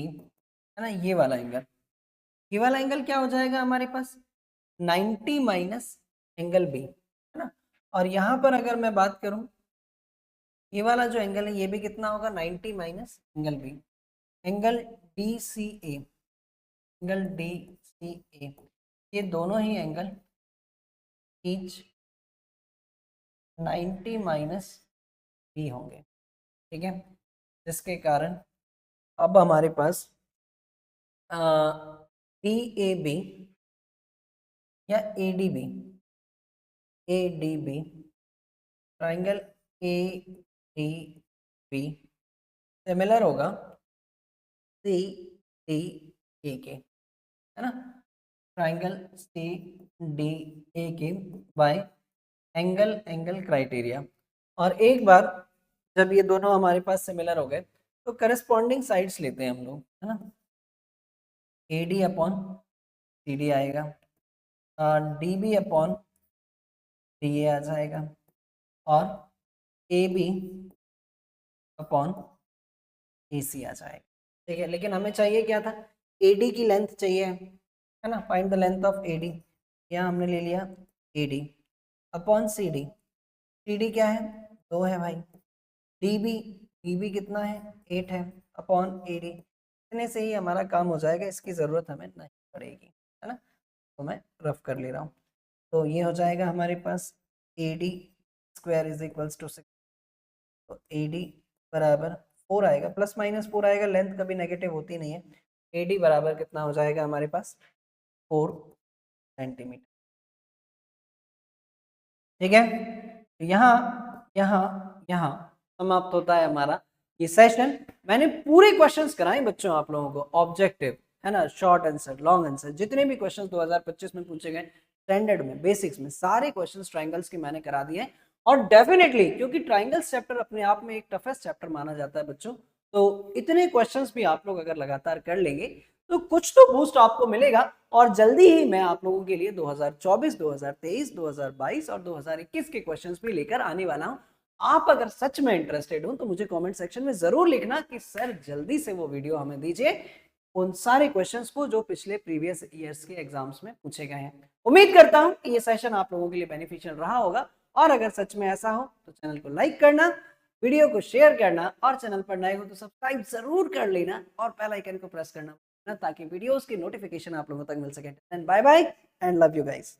है ना, ये वाला एंगल, ये वाला एंगल क्या हो जाएगा हमारे पास 90 माइनस एंगल B, है ना। और यहाँ पर अगर मैं बात करूं ये वाला जो एंगल है ये भी कितना होगा 90 minus angle B। Angle DCA, angle DCA, ये दोनों ही एंगल ईच 90 माइनस B होंगे। ठीक है, जिसके कारण अब हमारे पास DAB या ADB, ट्राइंगल ADB सिमिलर होगा CDA के, है ना, ट्राइंगल CDA के बाय एंगल क्राइटेरिया। और एक बार जब ये दोनों हमारे पास सिमिलर हो गए तो करस्पॉन्डिंग साइड्स लेते हैं हम लोग, है ना। AD अपॉन CD आएगा, DB अपॉन DA आ जाएगा और AB अपॉन AC आ जाएगा। ठीक है, लेकिन हमें चाहिए क्या था, AD की लेंथ चाहिए, है ना, find the length of AD। यहाँ हमने ले लिया AD अपॉन CD। CD क्या है, 2 है भाई। DB कितना है, 8 है, अपॉन AD। इतने से ही हमारा काम हो जाएगा, इसकी ज़रूरत हमें नहीं पड़ेगी, है ना। तो मैं रफ कर ले रहा हूँ। तो ये हो जाएगा हमारे पास AD square is equals to 6। तो AD बराबर 4 आएगा, प्लस माइनस 4 आएगा, लेंथ कभी नेगेटिव होती नहीं है। AD बराबर कितना हो जाएगा हमारे पास, 4 सेंटीमीटर। ठीक है, तो यहाँ समाप्त होता है हमारा ये सेशन। मैंने पूरे क्वेश्चंस कराए बच्चों आप लोगों को, ऑब्जेक्टिव, है ना, शॉर्ट आंसर, लॉन्ग आंसर, जितने भी क्वेश्चंस 2025 में पूछे गए, स्टैंडर्ड में, बेसिक्स में, सारे क्वेश्चंस ट्राइंगल्स के मैंने करा दिए। और डेफिनेटली, क्योंकि ट्राइंगल्स चैप्टर अपने आप में एक टफेस्ट चैप्टर माना जाता है बच्चों, तो इतने क्वेश्चंस भी आप लोग अगर लगातार कर लेंगे तो कुछ तो बूस्ट आपको मिलेगा। और जल्दी ही मैं आप लोगों के लिए 2024, 2023, 2022 और 2021 के क्वेश्चंस भी लेकर आने वाला हूं। आप अगर सच में इंटरेस्टेड हो तो मुझे कमेंट सेक्शन में जरूर लिखना कि सर जल्दी से वो वीडियो हमें दीजिए उन सारे क्वेश्चंस को जो पिछले प्रीवियस ईयर्स के एग्जाम्स में पूछे गए हैं। उम्मीद करता हूं कि ये सेशन आप लोगों के लिए बेनिफिशियल रहा होगा, और अगर सच में ऐसा हो तो चैनल को लाइक करना, वीडियो को शेयर करना, और चैनल पर नए हो तो सब्सक्राइब जरूर कर लेना और बेल आइकन को प्रेस करना ताकि वीडियोस की नोटिफिकेशन आप लोगों तक मिल सके। Bye bye and love you guys.